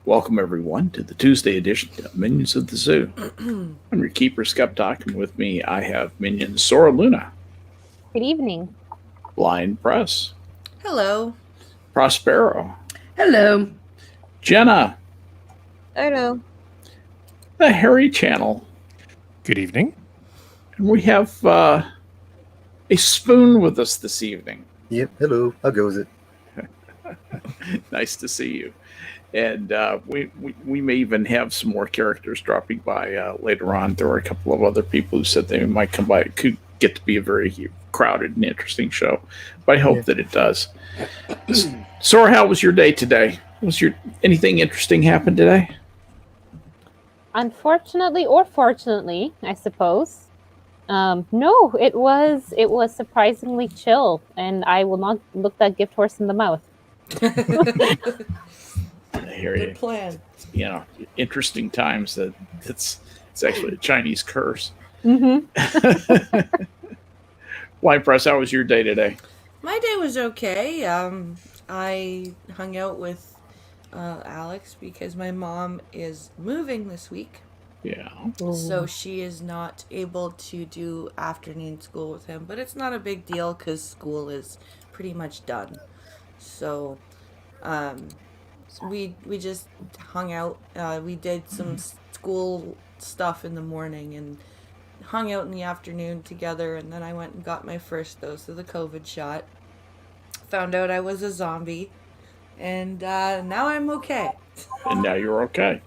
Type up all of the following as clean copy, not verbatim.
Welcome, everyone, to the Tuesday edition of Minions of the Zoo. I'm your keeper, Skep, Tock, and with me I have minions Sora Luna, Good evening. Blind Press, Hello. Prospero, Hello. Jenna, Hello. the Harry Channel, Good evening. and we have a spoon with us this evening. Yep, hello. How goes it? Nice to see you. And we may even have some more characters dropping by later on. There were a couple of other people who said they might come by. It could get to be a very crowded and interesting show, but I hope that it does. Sora, how was your day today? Anything interesting happen today? Unfortunately, or fortunately, I suppose. No, it was surprisingly chill, and I will not look that gift horse in the mouth. Good plan. You know, interesting times. That it's actually a Chinese curse. Mm-hmm. Why, Press? How was your day today? My day was okay. I hung out with Alex because my mom is moving this week. Yeah. So she is not able to do afternoon school with him. But it's not a big deal because school is pretty much done. So we just hung out. We did some school stuff in the morning and hung out in the afternoon together, and then I went and got my first dose of the COVID shot. Found out I was a zombie, and now I'm okay. And now you're okay.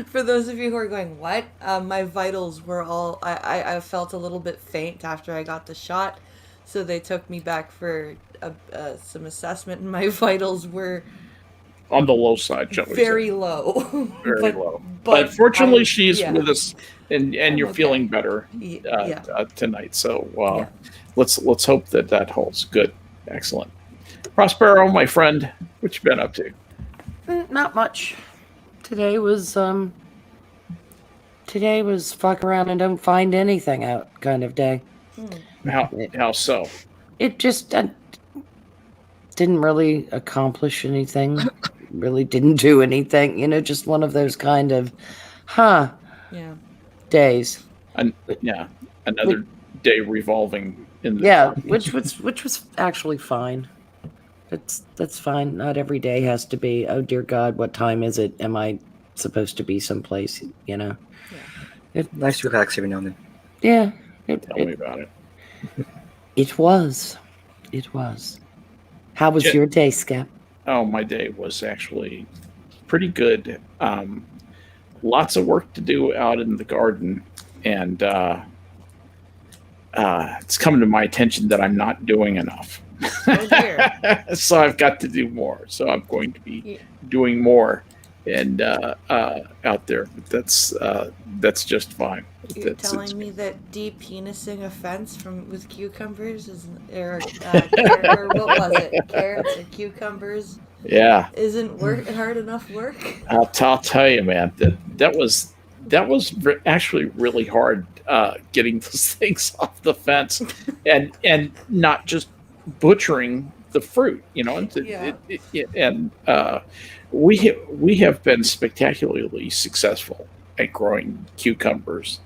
For those of you who are going, what? My vitals were all... I felt a little bit faint after I got the shot, so they took me back for some assessment, and my vitals were... On the low side, shall we say. Very low. Very low. But fortunately, she's yeah. with us, and you're okay. feeling better tonight. So let's hope that holds. Good. Excellent. Prospero, my friend, what you been up to? Not much. Today was fuck around and don't find anything out kind of day. How so? It just didn't really accomplish anything. Really didn't do anything. You know, just one of those kind of days. Another day revolving in the which was actually fine. That's fine. Not every day has to be, oh dear God, what time is it? Am I supposed to be someplace? You know. Yeah. Nice to relax every now and then. Yeah. Tell me about it. It was. How was your day, Skep? Oh, my day was actually pretty good. Lots of work to do out in the garden, and it's coming to my attention that I'm not doing enough. Oh dear. So I've got to do more. So I'm going to be doing more and out there. But that's just fine. You're telling me that de-penising a fence with cucumbers or what was it? Carrots or cucumbers? Yeah. Isn't hard enough work? I'll tell you, man. That was actually really hard getting those things off the fence, and not just butchering the fruit, you know. And we have been spectacularly successful at growing cucumbers,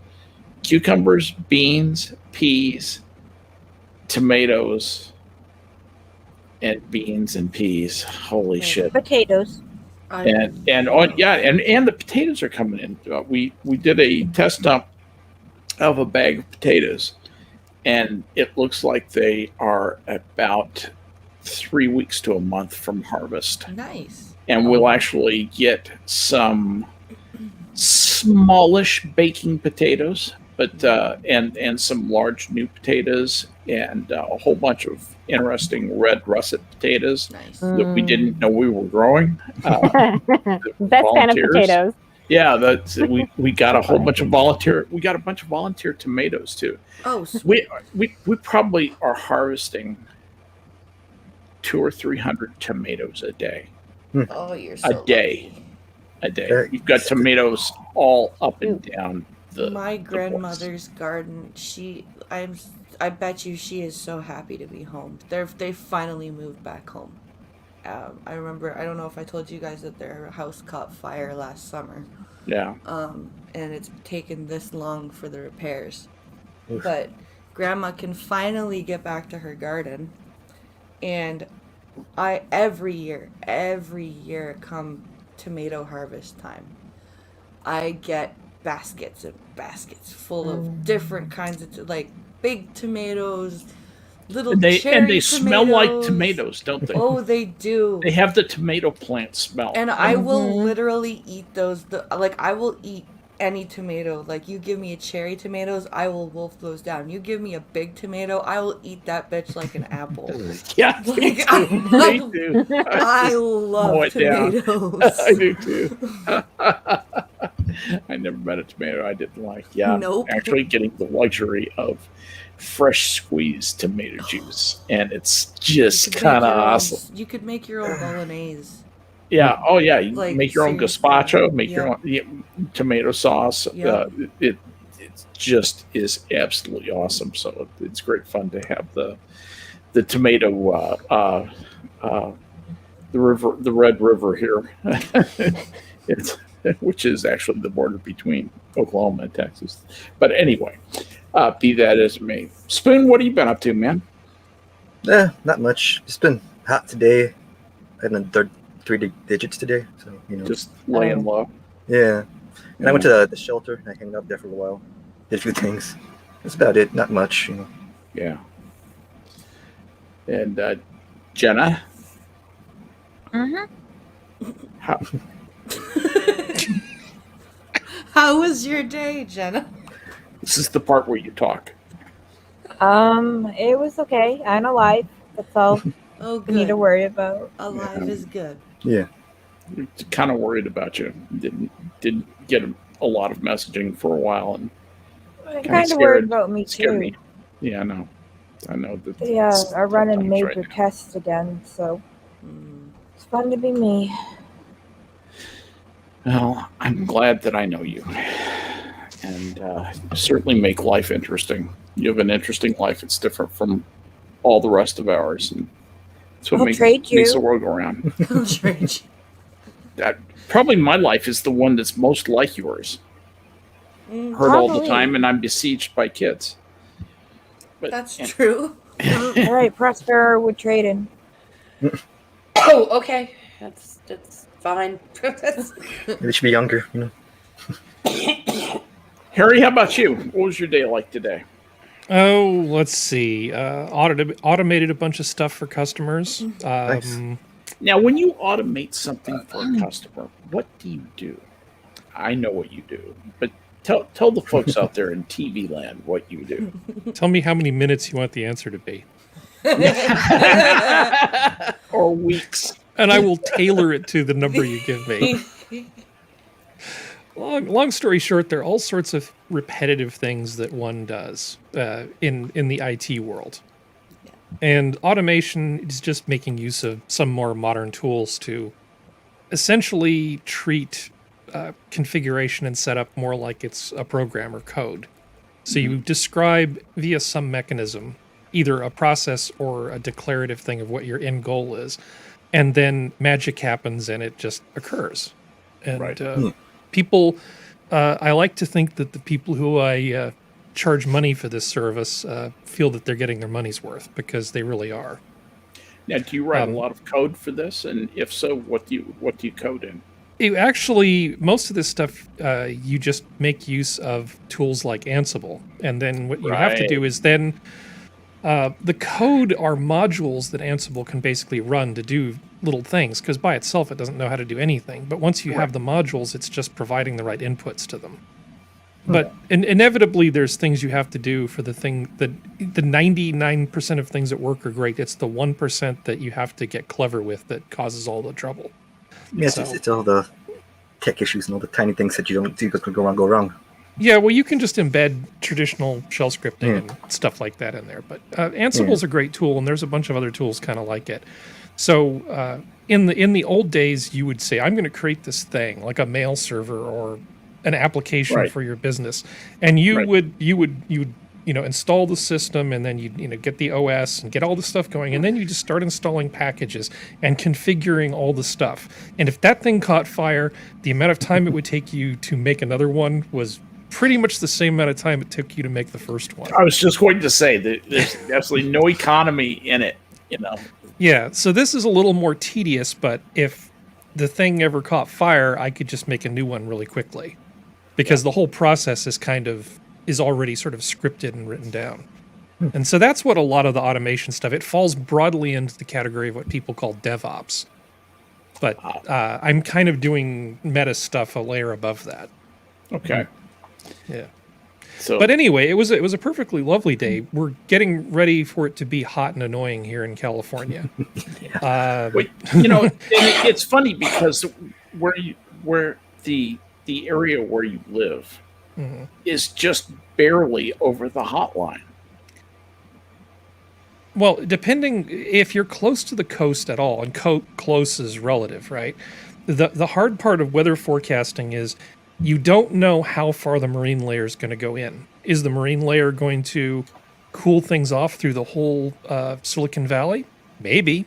beans, peas, tomatoes, and beans and peas. Holy shit! Potatoes. And the potatoes are coming in. We did a test dump of a bag of potatoes, and it looks like they are about 3 weeks to a month from harvest. Nice. And we'll actually get some smallish baking potatoes, but and some large new potatoes, and a whole bunch of interesting red russet potatoes that we didn't know we were growing. Best kind of potatoes. Yeah, we got a whole bunch of volunteer. We got a bunch of volunteer tomatoes too. Oh, sweet. We probably are harvesting 200 or 300 tomatoes a day. Oh, you're so a day. lucky. A day. You've got tomatoes all up and down my grandmother's garden. I bet you she is so happy to be home. They finally moved back home. I remember, I don't know if I told you guys that their house caught fire last summer. Yeah. And it's taken this long for the repairs. Oof. But Grandma can finally get back to her garden. And every year come tomato harvest time, I get baskets and baskets full of different kinds of, like, big tomatoes, little cherry and they smell like tomatoes. tomatoes, don't they? Oh, they do. They have the tomato plant smell. And I will literally eat those. Like, I will eat any tomato. Like, you give me a cherry tomatoes, I will wolf those down. You give me a big tomato, I will eat that bitch like an apple. Yeah, Like, they do. I love tomatoes. I do too. I never met a tomato I didn't like. Yeah, Nope. actually getting the luxury of fresh squeezed tomato juice, and it's just kind of awesome. You could make your own bolognese. Yeah. Oh, yeah. You Like, make your own seriously. gazpacho. Make Yeah. your own tomato sauce. Yeah. It just is absolutely awesome. So it's great fun to have the tomato the Red River here. It's which is actually the border between Oklahoma and Texas. But anyway, be that as it may. Spoon, what have you been up to, man? Not much. It's been hot today. I had the three digits today, so Just laying low. Yeah. And I went to the shelter and I hung out there for a while. Did a few things. That's about it. Not much, Yeah. And Jenna, how, How was your day, Jenna? this is the part where you talk. It was okay. I'm alive. That's all Oh, we need good. to worry about. Alive is good. Yeah. Kind of worried about you. Didn't get a lot of messaging for a while, and I'm Kinda kind of worried about me scared too. me. Yeah, I know. I know that. They are running major tests again, so Mm. it's fun to be me. Well, I'm glad that I know you, and certainly make life interesting. You have an interesting life. It's different from all the rest of ours, and that's what I'll trade you. makes the world go around. Strange. Probably my life is the one that's most like yours. Mm, Heard all the Probably. time, and I'm besieged by kids. But that's true. All right, Prospero, we're trading. Oh, okay. That's fine. Maybe should be younger, Harry, how about you? What was your day like today? Oh, let's see. Automated a bunch of stuff for customers. Nice. Now, when you automate something for a customer, what do you do? I know what you do, but tell the folks out there in TV land what you do. Tell me how many minutes you want the answer to be, Or weeks. and I will tailor it to the number you give me. Long story short, there are all sorts of repetitive things that one does in the IT world. And automation is just making use of some more modern tools to essentially treat configuration and setup more like it's a program or code. So you describe via some mechanism either a process or a declarative thing of what your end goal is, and then magic happens and it just occurs. And Right. People, I like to think that the people who I charge money for this service feel that they're getting their money's worth, because they really are. Now, do you write a lot of code for this? And if so, what do you code in? It actually, most of this stuff, you just make use of tools like Ansible. And then what you have to do is then, the code are modules that Ansible can basically run to do little things, because by itself it doesn't know how to do anything. But once you have the modules, it's just providing the right inputs to them. But inevitably, there's things you have to do for the thing that the 99% of things that work are great. It's the 1% that you have to get clever with that causes all the trouble. Yeah, So- it's all the tech issues and all the tiny things that you don't see that could go wrong. Yeah, well, you can just embed traditional shell scripting and stuff like that in there. But Ansible's a great tool, and there's a bunch of other tools kind of like it. So in the old days, you would say, I'm going to create this thing, like a mail server or an application for your business, and you would install the system, and then you get the OS and get all the stuff going, and then you just start installing packages and configuring all the stuff. And if that thing caught fire, the amount of time it would take you to make another one was pretty much the same amount of time it took you to make the first one. I was just going to say that there's absolutely no economy in it, Yeah, so this is a little more tedious, but if the thing ever caught fire, I could just make a new one really quickly, because the whole process is already sort of scripted and written down. And so that's what a lot of the automation stuff, it falls broadly into the category of what people call DevOps. But I'm kind of doing meta stuff a layer above that. Okay. Yeah. So, But anyway, it was a perfectly lovely day. We're getting ready for it to be hot and annoying here in California. wait, it's funny because where the area where you live is just barely over the hotline. Well, depending if you're close to the coast at all, and close is relative, right? The hard part of weather forecasting is you don't know how far the marine layer is going to go in. Is the marine layer going to cool things off through the whole Silicon Valley? Maybe.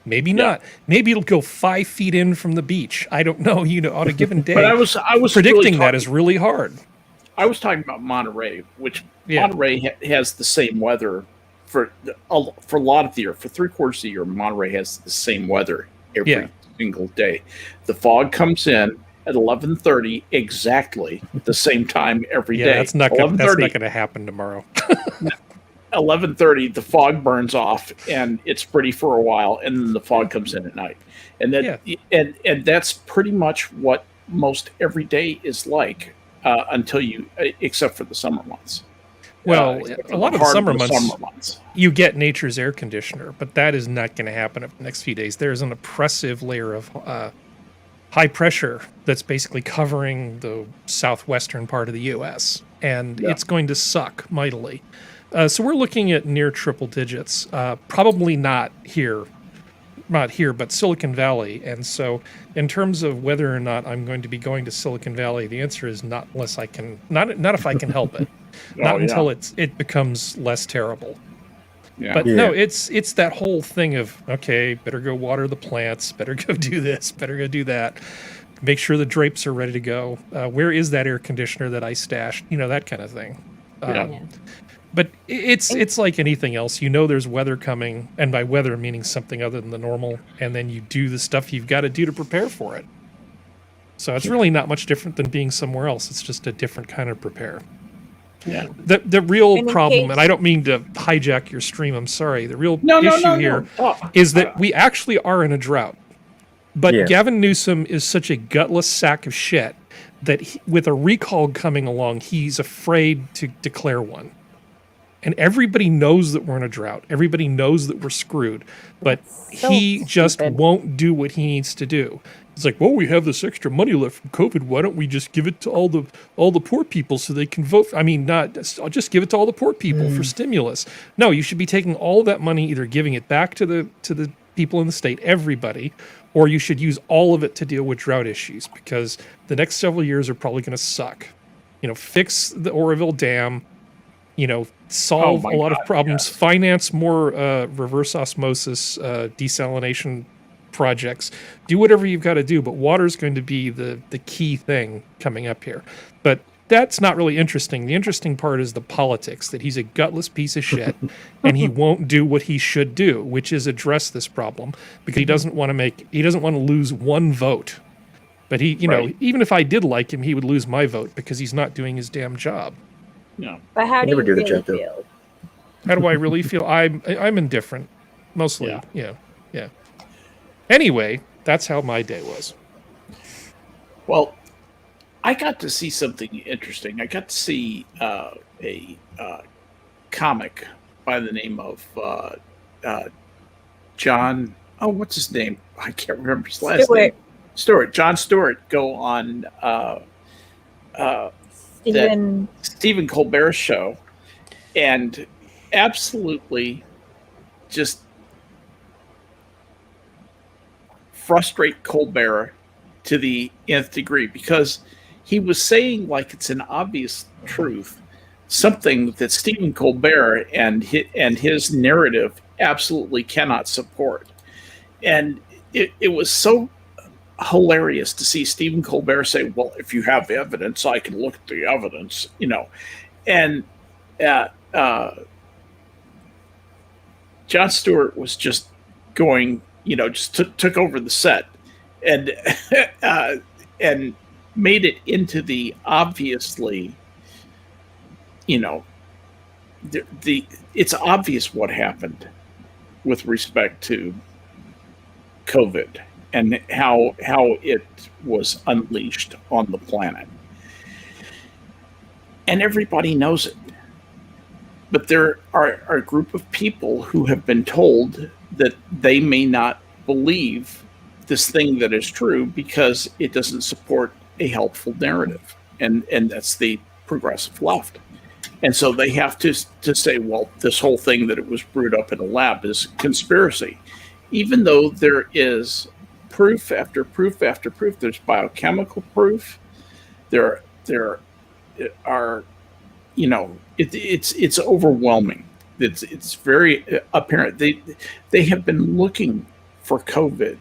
Maybe not. Maybe it'll go 5 feet in from the beach. I don't know. On a given day. But I was predicting really that is really hard. I was talking about Monterey, which Monterey has the same weather for a lot of the year. For 3/4 of the year, Monterey has the same weather every single day. The fog comes in at 11:30 exactly the same time every day. That's not going to happen tomorrow. 11:30, the fog burns off, and it's pretty for a while, and then the fog comes in at night, and that and that's pretty much what most every day is like until except for the summer months. Well, a lot of the summer months, you get nature's air conditioner, but that is not going to happen in the next few days. There's an oppressive layer of high pressure that's basically covering the southwestern part of the U.S., and it's going to suck mightily. So we're looking at near triple digits, probably not here, but Silicon Valley. And so in terms of whether or not I'm going to be going to Silicon Valley, the answer is not unless I can, not if I can help it, until it becomes less terrible. Yeah. But no, it's that whole thing of, okay, better go water the plants, better go do this, better go do that. Make sure the drapes are ready to go. Where is that air conditioner that I stashed? That kind of thing. But it's like anything else. There's weather coming, and by weather meaning something other than the normal, and then you do the stuff you've got to do to prepare for it. So it's really not much different than being somewhere else. It's just a different kind of prepare. Yeah. The real problem, and I don't mean to hijack your stream, I'm sorry. The real issue here is that we actually are in a drought. But Gavin Newsom is such a gutless sack of shit that with a recall coming along, he's afraid to declare one. And everybody knows that we're in a drought. Everybody knows that we're screwed. But he just won't do what he needs to do. It's like, well, we have this extra money left from COVID. Why don't we just give it to all the poor people so they can vote? I'll just give it to all the poor people for stimulus. No, you should be taking all of that money, either giving it back to the people in the state, everybody, or you should use all of it to deal with drought issues, because the next several years are probably going to suck. Fix the Oroville Dam. Solve a lot of problems, finance more reverse osmosis desalination projects, do whatever you've got to do, but water is going to be the key thing coming up here. But that's not really interesting. The interesting part is the politics, that he's a gutless piece of shit and he won't do what he should do, which is address this problem, because he doesn't want to lose one vote. But even if I did like him, he would lose my vote because he's not doing his damn job. No. But how do you really feel? How do I really feel? I'm indifferent, mostly. Yeah. Anyway, that's how my day was. Well, I got to see something interesting. I got to see a comic by the name of John. Oh, what's his name? I can't remember his last name. Stewart. John Stewart go on Stephen Colbert's show and absolutely just frustrate Colbert to the nth degree, because he was saying, like, it's an obvious truth something that Stephen Colbert and his narrative absolutely cannot support. And it was so hilarious to see Stephen Colbert say, well, if you have evidence, I can look at the evidence, and Jon Stewart was just going, just took over the set and and made it into the obviously, it's obvious what happened with respect to COVID and how it was unleashed on the planet. And everybody knows it. But there are a group of people who have been told that they may not believe this thing that is true because it doesn't support a helpful narrative. And that's the progressive left. And so they have to say, well, this whole thing that it was brewed up in a lab is conspiracy. Even though there is proof after proof after proof, there's biochemical proof. There are, it's overwhelming. It's very apparent. They have been looking for COVID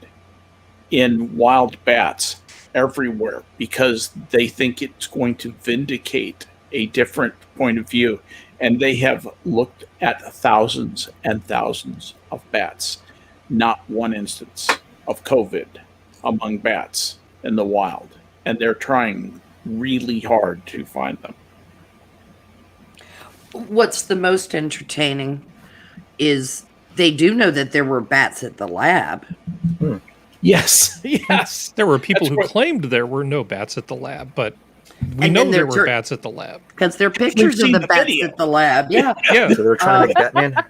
in wild bats everywhere because they think it's going to vindicate a different point of view. And they have looked at thousands and thousands of bats. Not one instance of COVID among bats in the wild. And they're trying really hard to find them. What's the most entertaining is they do know that there were bats at the lab. Yes, yes. There were people who claimed there were no bats at the lab, but we know there were bats at the lab. Because there are pictures of the bats video at the lab. Yeah. Yeah. So they were trying to make Batman.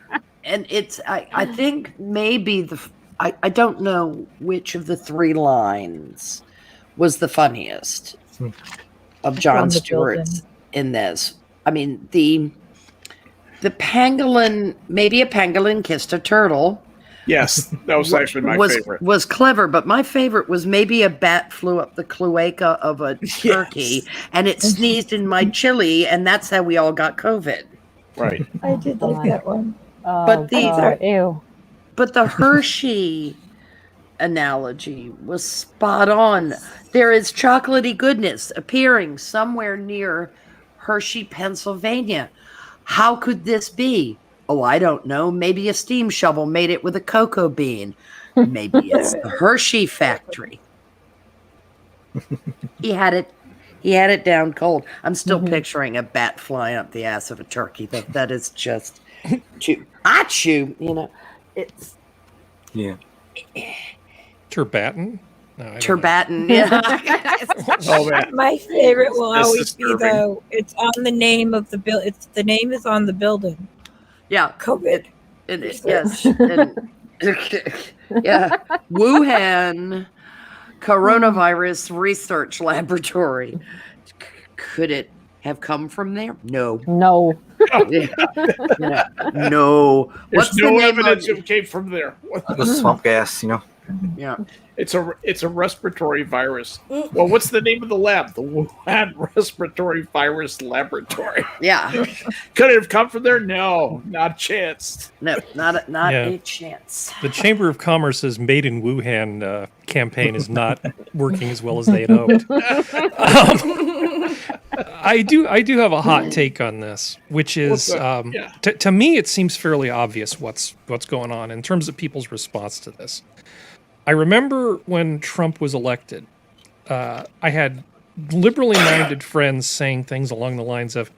And it's, I think maybe I don't know which of the three lines was the funniest of Jon Stewart's in this. I mean, the pangolin, maybe a pangolin kissed a turtle. Yes, that was actually my favorite. Was clever, but my favorite was maybe a bat flew up the cloaca of a turkey and it sneezed in my chili, and that's how we all got COVID. Right. I did like that one. Oh, But ew. But the Hershey analogy was spot on. There is chocolatey goodness appearing somewhere near Hershey, Pennsylvania. How could this be? Oh, I don't know. Maybe a steam shovel made it with a cocoa bean. Maybe it's the Hershey factory. He had it down cold. I'm still picturing a bat flying up the ass of a turkey. That is just it's Turbatin? No, I don't know. Turbatin. Yeah. Oh, man. My favorite will That's always be disturbing. though. It's on the name of the bill. It's the name is on the building. Yeah. COVID. Yes. And, yeah. Wuhan Coronavirus Research Laboratory. Could it have come from there? No. No. No. There's the no name evidence of- it came from there. The swamp gas, Yeah. It's a respiratory virus. Well, what's the name of the lab? The Wuhan Respiratory Virus Laboratory. Yeah. Could it have come from there? No, not a chance. No, not Yeah. a chance. The Chamber of Commerce's Made in Wuhan campaign is not working as well as they had hoped. I do have a hot take on this, which is to me it seems fairly obvious what's going on in terms of people's response to this. I remember when Trump was elected, I had liberally minded friends saying things along the lines of,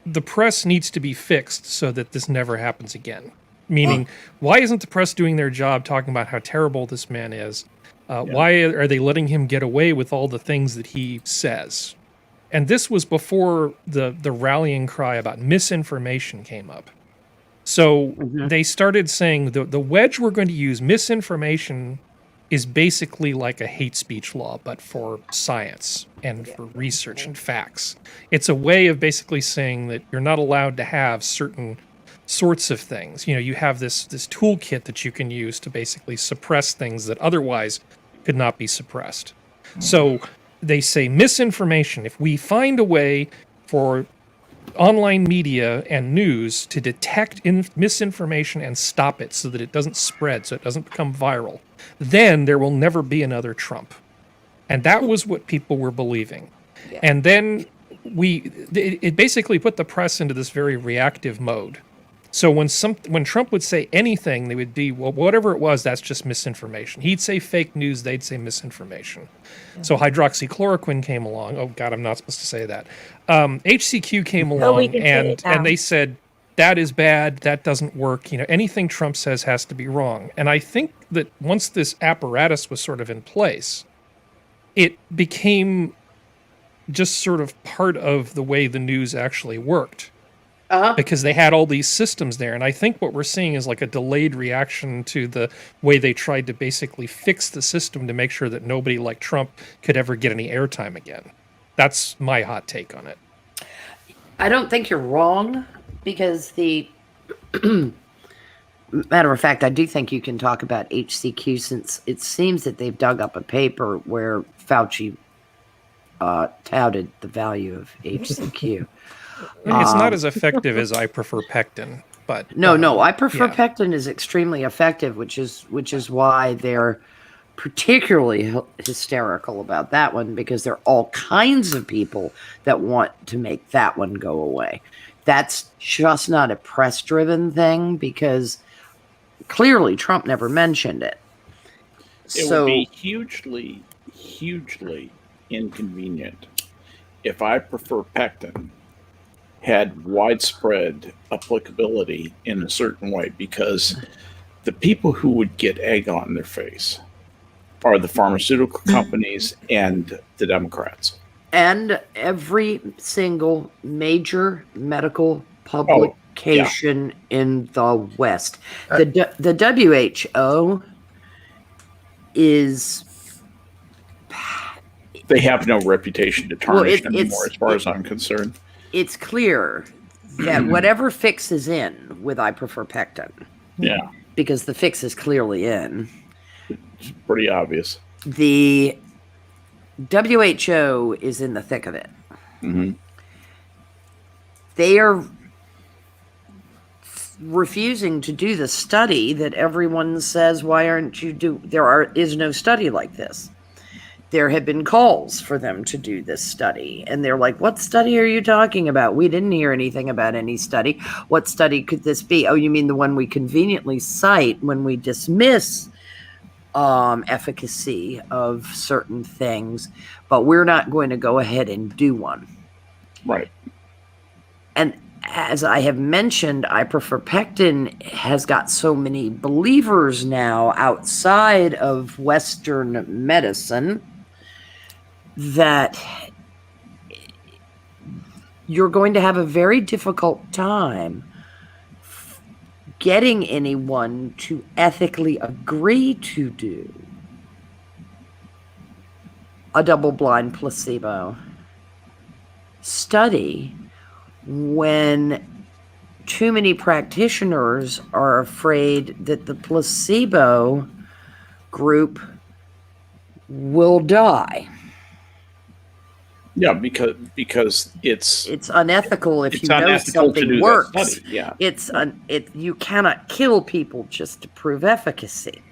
the press needs to be fixed so that this never happens again. Meaning, why isn't the press doing their job talking about how terrible this man is? Why are they letting him get away with all the things that he says? And this was before the rallying cry about misinformation came up. So they started saying the wedge we're going to use, misinformation, is basically like a hate speech law, but for science and for research and facts. It's a way of basically saying that you're not allowed to have certain sorts of things. You know, you have this toolkit that you can use to basically suppress things that otherwise could not be suppressed. So they say misinformation. If we find a way for online media and news to detect misinformation and stop it so that it doesn't spread, so it doesn't become viral, then there will never be another Trump. And that was what people were believing. Yeah. And then it basically put the press into this very reactive mode. So when Trump would say anything, they would be, well, whatever it was, that's just misinformation. He'd say fake news, they'd say misinformation. So hydroxychloroquine came along. Oh God, I'm not supposed to say that. HCQ came along, we can say it now. and they said that is bad, that doesn't work. You know, anything Trump says has to be wrong. And I think that once this apparatus was sort of in place, it became just sort of part of the way the news actually worked. Because they had all these systems there. And I think what we're seeing is like a delayed reaction to the way they tried to basically fix the system to make sure that nobody like Trump could ever get any airtime again. That's my hot take on it. I don't think you're wrong, because the matter of fact, I do think you can talk about HCQ, since it seems that they've dug up a paper where Fauci touted the value of HCQ. It's not as effective as I prefer pectin, but No, I prefer yeah. pectin is extremely effective, which is why they're particularly hysterical about that one, because there are all kinds of people that want to make that one go away. That's just not a press-driven thing, because clearly Trump never mentioned it. It would be hugely, hugely inconvenient if I prefer pectin had widespread applicability in a certain way, because the people who would get egg on their face are the pharmaceutical companies and the Democrats. And every single major medical publication in the West. The WHO is... They have no reputation to tarnish anymore, as far as I'm concerned. It's clear that whatever fix is in with I prefer pectin. Yeah. Because the fix is clearly in. It's pretty obvious. The WHO is in the thick of it. Mm-hmm. They are refusing to do the study that everyone says, why aren't you is no study like this. There have been calls for them to do this study. And they're like, what study are you talking about? We didn't hear anything about any study. What study could this be? Oh, you mean the one we conveniently cite when we dismiss efficacy of certain things, but we're not going to go ahead and do one. Right. And as I have mentioned, I prefer pectin has got so many believers now outside of Western medicine that you're going to have a very difficult time getting anyone to ethically agree to do a double-blind placebo study when too many practitioners are afraid that the placebo group will die. Yeah, because it's unethical if it's you know unethical to something do works. that study. Yeah. You cannot kill people just to prove efficacy.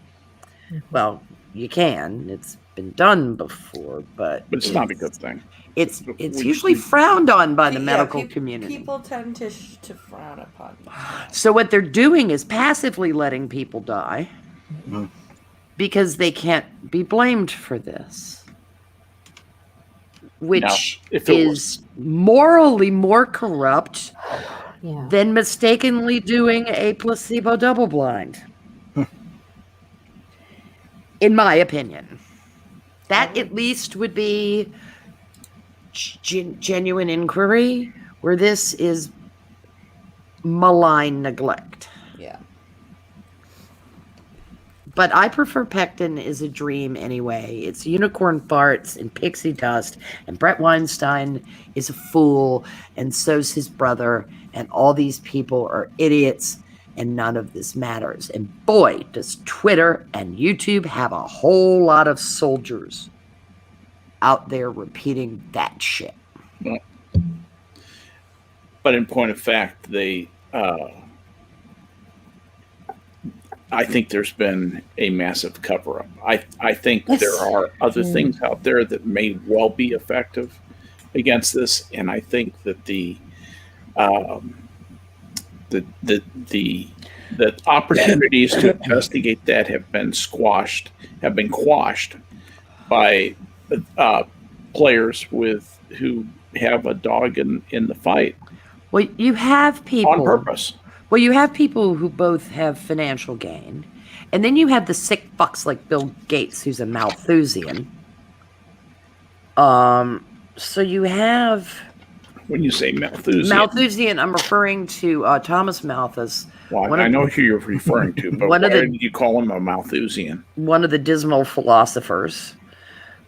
Well, you can. It's been done before, but it's not a good thing. It's usually frowned on by the medical Yeah, community. People tend to frown upon that. So what they're doing is passively letting people die because they can't be blamed for this. Which is morally more corrupt than mistakenly doing a placebo double-blind. In my opinion. That at least would be genuine inquiry, where this is malign neglect. Yeah. But I prefer pectin is a dream anyway. It's unicorn farts and pixie dust, and Brett Weinstein is a fool, and so's his brother, and all these people are idiots, and none of this matters. And boy, does Twitter and YouTube have a whole lot of soldiers out there repeating that shit. but in point of fact, I think there's been a massive cover-up. I think there are other things out there that may well be effective against this, and I think that the opportunities to investigate that have been quashed by players who have a dog in the fight. Well, you have people on purpose. Well, you have people who both have financial gain, and then you have the sick fucks like Bill Gates, who's a Malthusian. So you have. When you say Malthusian, I'm referring to Thomas Malthus. Well, I know who you're referring to, but why did you call him a Malthusian? One of the dismal philosophers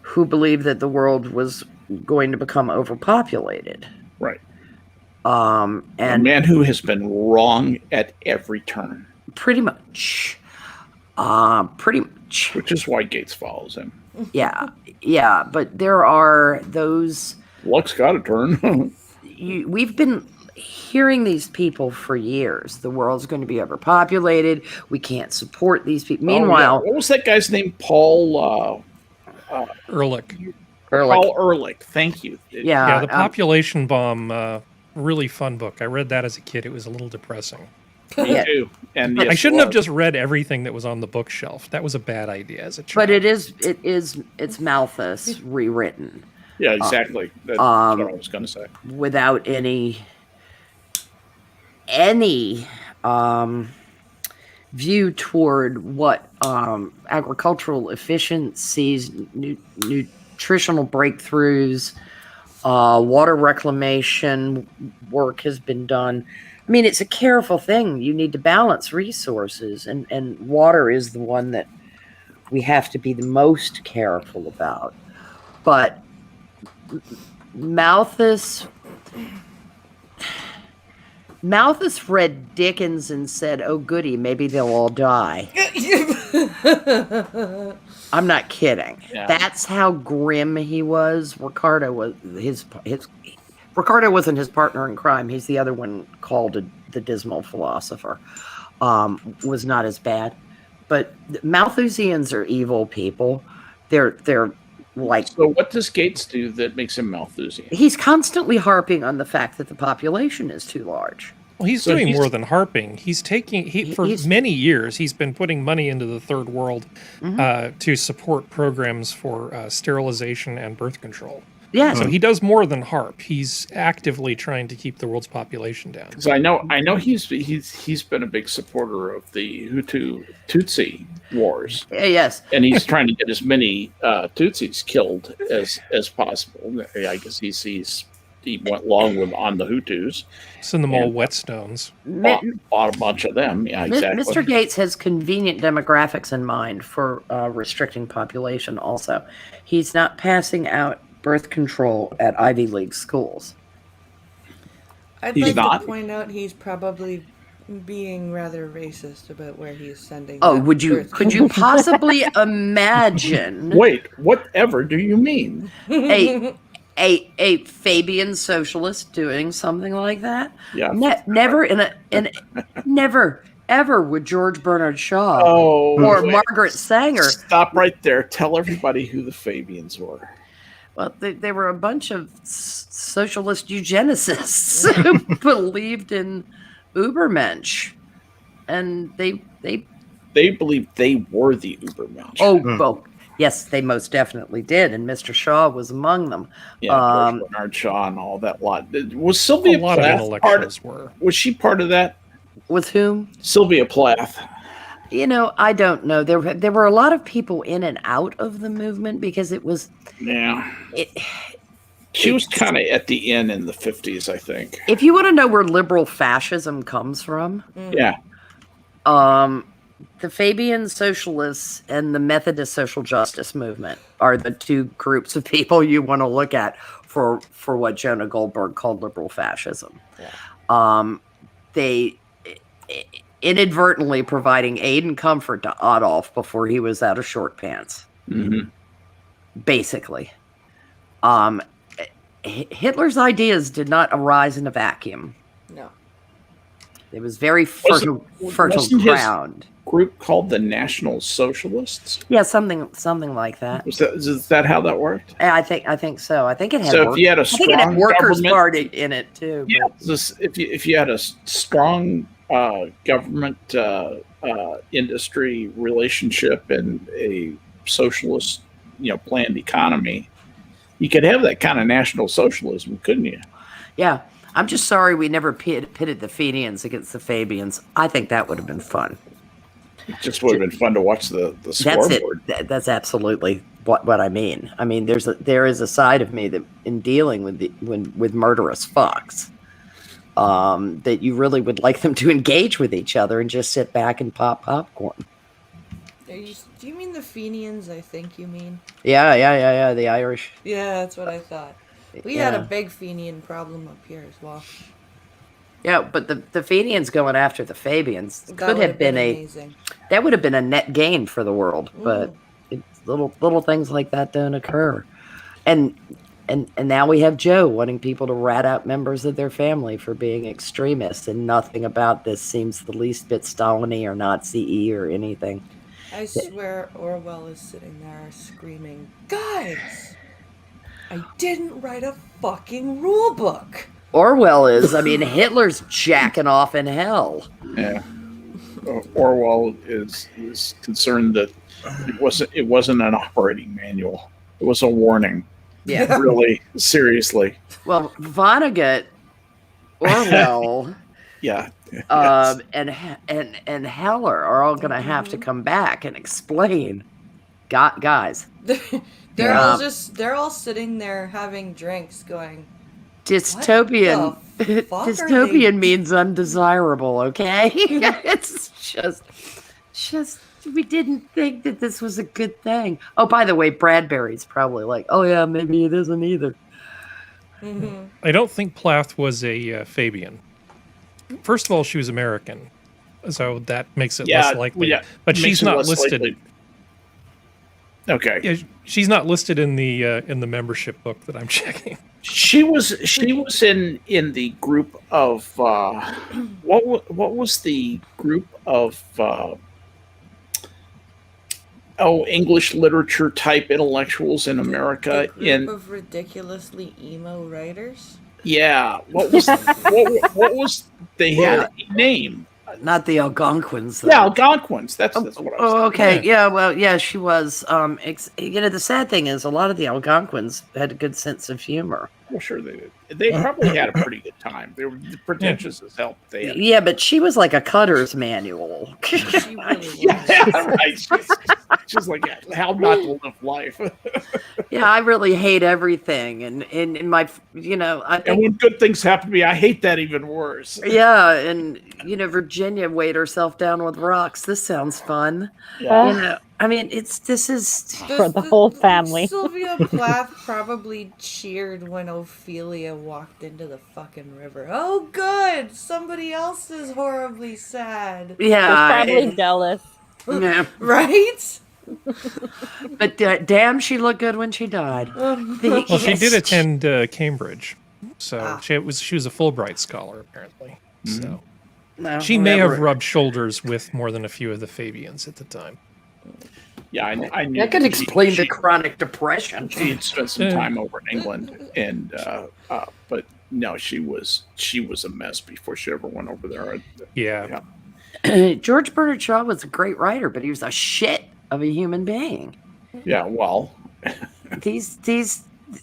who believed that the world was going to become overpopulated. Right. And a man who has been wrong at every turn. Pretty much. Which is why Gates follows him. Yeah. But there are those. Luck's got a turn. We've been hearing these people for years. The world's going to be overpopulated. We can't support these people. Meanwhile, what was that guy's name? Paul Ehrlich. Paul Ehrlich. Thank you. Yeah, the Population Bomb. Really fun book. I read that as a kid. It was a little depressing. Me too. And I shouldn't have just read everything that was on the bookshelf. That was a bad idea as a child. But it's Malthus rewritten. Yeah, exactly. That's what I was going to say. Without any view toward what agricultural efficiencies, nutritional breakthroughs, water reclamation work has been done. I mean, it's a careful thing. You need to balance resources, and water is the one that we have to be the most careful about. But Malthus read Dickens and said, "Oh, goody, maybe they'll all die." I'm not kidding. Yeah. That's how grim he was. Ricardo wasn't his partner in crime. He's the other one called the dismal philosopher. Was not as bad, but Malthusians are evil people. They're like. So what does Gates do that makes him Malthusian? He's constantly harping on the fact that the population is too large. Well, he's doing more than harping. For many years, he's been putting money into the third world to support programs for sterilization and birth control. Yeah. So he does more than harp. He's actively trying to keep the world's population down. So I know he's been a big supporter of the Hutu Tutsi wars. Yes. And he's trying to get as many Tutsis killed as possible. I guess he went along with on the Hutus. Send them all whetstones. Bought a bunch of them. Yeah, exactly. Mr. Gates has convenient demographics in mind for restricting population also. He's not passing out birth control at Ivy League schools. I'd like to point out he's probably being rather racist about where he's sending. Oh, could you possibly imagine? Wait, whatever do you mean? A Fabian socialist doing something like that? Yeah. Never ever would George Bernard Shaw or Margaret Sanger. Stop right there. Tell everybody who the Fabians were. Well, they were a bunch of socialist eugenicists who believed in Ubermensch, and they believed they were the Ubermensch. Well, yes, they most definitely did, and Mr. Shaw was among them. Yeah, George Bernard Shaw and all that lot. Was Sylvia Plath was she part of that? With whom? Sylvia Plath. I don't know. There were a lot of people in and out of the movement because it was. Yeah. She was kind of at the end in the 50s, I think. If you want to know where liberal fascism comes from, yeah. The Fabian Socialists and the Methodist Social Justice Movement are the two groups of people you want to look at for what Jonah Goldberg called liberal fascism. Yeah. They inadvertently providing aid and comfort to Adolf before he was out of short pants. Mm-hmm. Basically. Hitler's ideas did not arise in a vacuum. No. It was very fertile wasn't his- ground. Group called the National Socialists. Yeah, something like that. Is that how that worked? I think so. I think it had. So if you had a I think it had strong Workers' government- Party in it too. Yeah, if you had a strong government industry relationship and a socialist, planned economy, you could have that kind of national socialism, couldn't you? Yeah, I'm just sorry we never pitted the Fenians against the Fabians. I think that would have been fun. It just would have been fun to watch the That's scoreboard. it. That's absolutely what I mean. I mean, there is a side of me that in dealing with murderous fucks, that you really would like them to engage with each other and just sit back and pop popcorn. Do you mean the Fenians? I think you mean. Yeah. The Irish. Yeah, that's what I thought. We had a big Fenian problem up here as well. Yeah, but the Fenians going after the Fabians That could would have been amazing. that would have been a net gain for the world, but little things like that don't occur. And now we have Joe wanting people to rat out members of their family for being extremists, and nothing about this seems the least bit Stalin-y or Nazi-y or anything. I swear Orwell is sitting there screaming, "Guys, I didn't write a fucking rule book." Orwell is, I mean, Hitler's jacking off in hell. Yeah. Orwell is concerned that it wasn't an operating manual. It was a warning. Yeah. Really, seriously. Well, Vonnegut, Orwell, Yeah. Yes. and Heller are all going to have to come back and explain. Guys, They're all sitting there having drinks going, dystopian. What the fuck are Dystopian they- means undesirable, okay? It's just we didn't think that this was a good thing. Oh, by the way, Bradbury's probably like, oh yeah, maybe it isn't either. Mhm. I don't think Plath was a Fabian. First of all, she was American, so that makes it less likely. Yeah, but makes she's it not less listed. likely. Okay. Yeah, she's not listed in the membership book that I'm checking. She was in the group of what was the group of English literature type intellectuals in America A group of ridiculously emo writers. Yeah, what was they had a name? Not the Algonquins. Though. Yeah, Algonquins. That's what I was Oh, thinking. okay. Yeah. Well, yeah, she was. The sad thing is, a lot of the Algonquins had a good sense of humor. Well, sure they did. They probably had a pretty good time. They were pretentious as hell. They had, Yeah, but she was like a cutter's manual. She really was. yeah, right. She's like, how not to live life. Yeah, I really hate everything, and in my, I And think, when good things happen to me, I hate that even worse. yeah, and Virginia weighed herself down with rocks. This sounds fun. Yeah. I mean, this is. For the whole family. Sylvia Plath probably cheered when Ophelia walked into the fucking river. Oh, good! Somebody else is horribly sad. Yeah, Probably jealous. yeah. Right? But damn, she looked good when she died. Well, she did attend Cambridge, so Ah. she was a Fulbright scholar apparently. So No, she may have whatever. rubbed shoulders with more than a few of the Fabians at the time. Yeah, I knew That could explain she, the chronic depression. She had spent some time over in England, and but no, she was a mess before she ever went over there. Yeah. George Bernard Shaw was a great writer, but he was a shit of a human being. Yeah, well, These,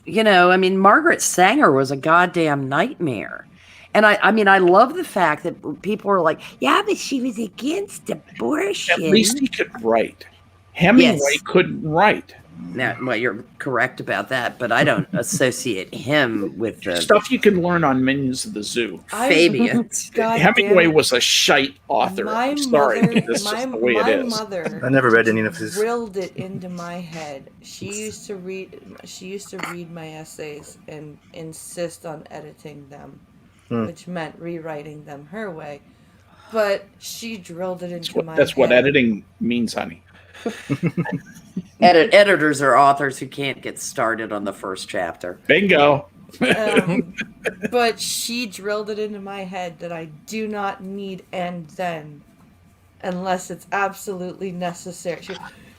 I mean, Margaret Sanger was a goddamn nightmare. And I love the fact that people were like, yeah, but she was against abortion. at least he could write. Hemingway Yes. couldn't write. Now, well, you're correct about that, but I don't associate him with the Stuff you can learn on Minions of the Zoo. Fabians. God Hemingway damn it. was a shite author. I'm sorry, mother, that's my, just the way my it is. mother I never read any of his. drilled it into my head. She used to read my essays and insist on editing them, which meant rewriting them her way. But she drilled it into my That's what head. editing means, honey. Editors are authors who can't get started on the first chapter. Bingo. But she drilled it into my head that I do not need and then unless it's absolutely necessary.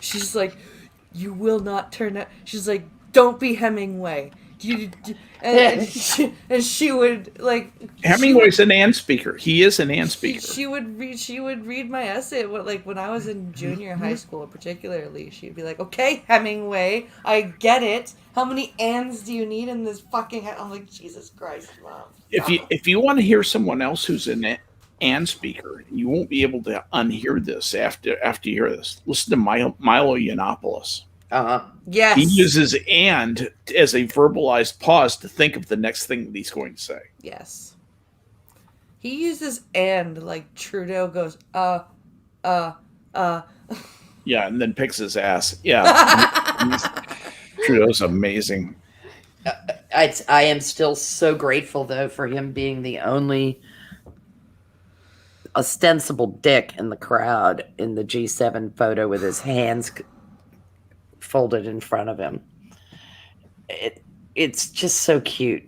She's like, you will not turn out. She's like, don't be Hemingway. And she would like. Hemingway's an and speaker. He is an and speaker. She would read my essay. Like when I was in junior high school, particularly, she'd be like, "Okay, Hemingway, I get it. How many ands do you need in this fucking?" I'm like, Jesus Christ, Mom. If you want to hear someone else who's an and speaker, you won't be able to unhear this after you hear this. Listen to Milo Yiannopoulos. Yes. He uses and as a verbalized pause to think of the next thing that he's going to say. Yes. He uses and like Trudeau goes, Yeah, and then picks his ass. Yeah. Trudeau's amazing. I am still so grateful, though, for him being the only ostensible dick in the crowd in the G7 photo with his hands folded in front of him. It's just so cute.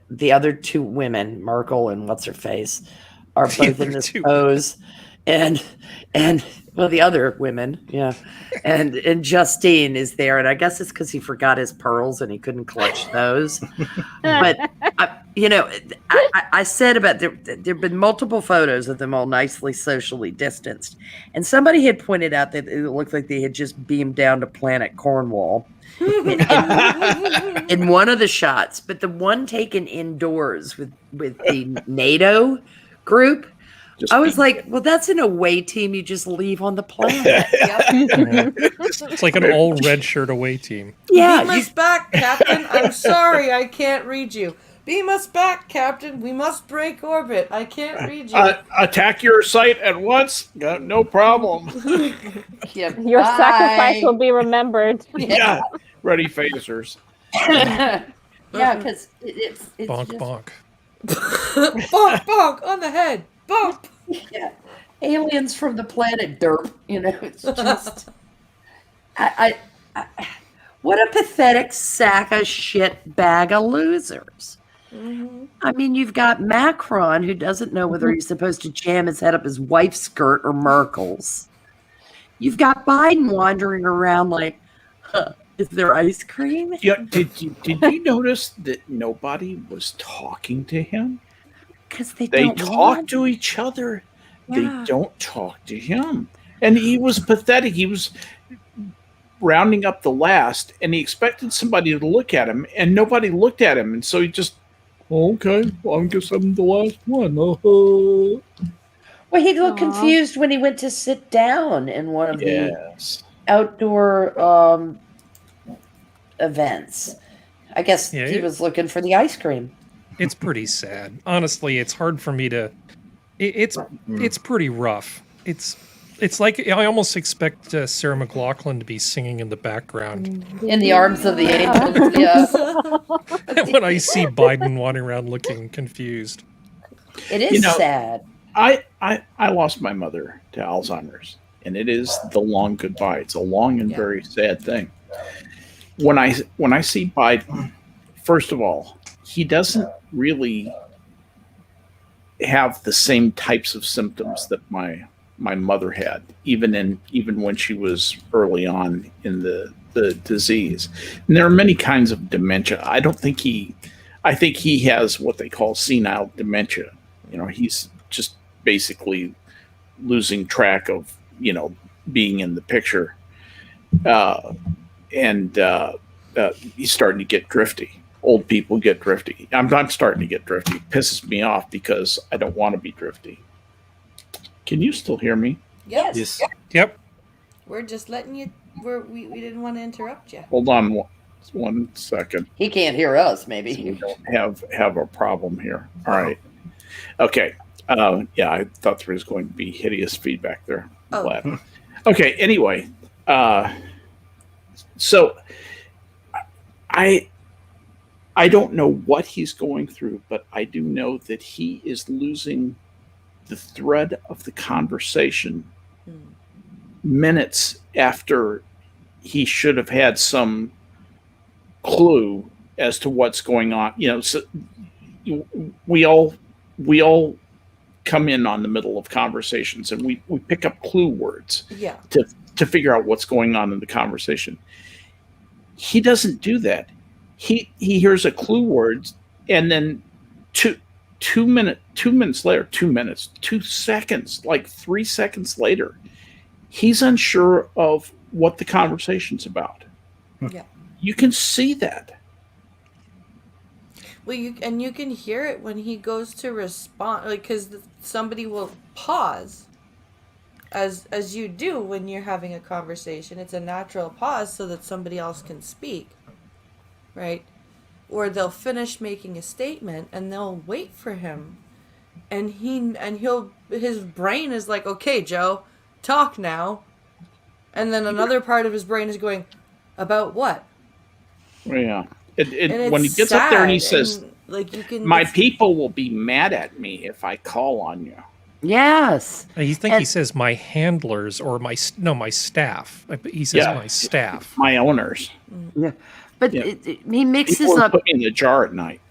The other two women, Merkel and what's her face, are both in this pose, and well, the other women, yeah, and Justine is there, and I guess it's because he forgot his pearls and he couldn't clutch those. But I said about there've been multiple photos of them all nicely socially distanced, and somebody had pointed out that it looked like they had just beamed down to Planet Cornwall in one of the shots, but the one taken indoors with the NATO group. I was like, well, that's an away team you just leave on the planet. It's like an all red shirt away team. Yeah. Beam us back, Captain. I'm sorry, I can't read you. Beam us back, Captain. We must break orbit. I can't read you. Attack your site at once. No problem. Your sacrifice will be remembered. Yeah. Ready phasers. Yeah, because it's bonk, just... bonk. Bonk, bonk on the head. Bonk. Yeah, aliens from the planet Derp. It's just, I what a pathetic sack of shit bag of losers. Mm-hmm. I mean, you've got Macron who doesn't know whether he's supposed to jam his head up his wife's skirt or Merkel's. You've got Biden wandering around like, is there ice cream? Yeah. Did you notice that nobody was talking to him? Because they talk to each other. Yeah. They don't talk to him. And he was pathetic. He was rounding up the last, and he expected somebody to look at him, and nobody looked at him. And so he just, okay, well, I guess I'm the last one. Well, he looked confused when he went to sit down in one of the outdoor events. I guess he was looking for the ice cream. It's pretty sad. Honestly, it's hard for me to. It's pretty rough. It's like I almost expect Sarah McLachlan to be singing in the background. In the arms of the angels, yeah. When I see Biden wandering around looking confused. It is sad. I lost my mother to Alzheimer's, and it is the long goodbye. It's a long and very sad thing. When I see Biden, first of all, he doesn't really have the same types of symptoms that my mother had, even when she was early on in the disease. And there are many kinds of dementia. I think he has what they call senile dementia. He's just basically losing track of, being in the picture. And he's starting to get drifty. Old people get drifty. I'm starting to get drifty. It pisses me off because I don't want to be drifty. Can you still hear me? Yes. Yep. We're just letting you. We didn't want to interrupt you. Hold on one second. He can't hear us. Maybe so we don't have a problem here. All right. Okay. I thought there was going to be hideous feedback there. Oh. Glad. Okay. Anyway, so I don't know what he's going through, but I do know that he is losing the thread of the conversation minutes after he should have had some clue as to what's going on. So we all come in on the middle of conversations, and we pick up clue words to figure out what's going on in the conversation. He doesn't do that. He hears a clue word, and then 2 seconds, like 3 seconds later, he's unsure of what the conversation's about. Yeah. You can see that. Well, you can hear it when he goes to respond, like, because somebody will pause, as you do when you're having a conversation. It's a natural pause so that somebody else can speak, right? Or they'll finish making a statement and they'll wait for him, and his brain is like, okay, Joe, talk now, and then another part of his brain is going, about what? Yeah. When he gets up there and he says, like, my people will be mad at me if I call on you. Yes. You think he says my handlers or my staff. He says my staff. My owners. Yeah. But he mixes people up. Put me in the jar at night.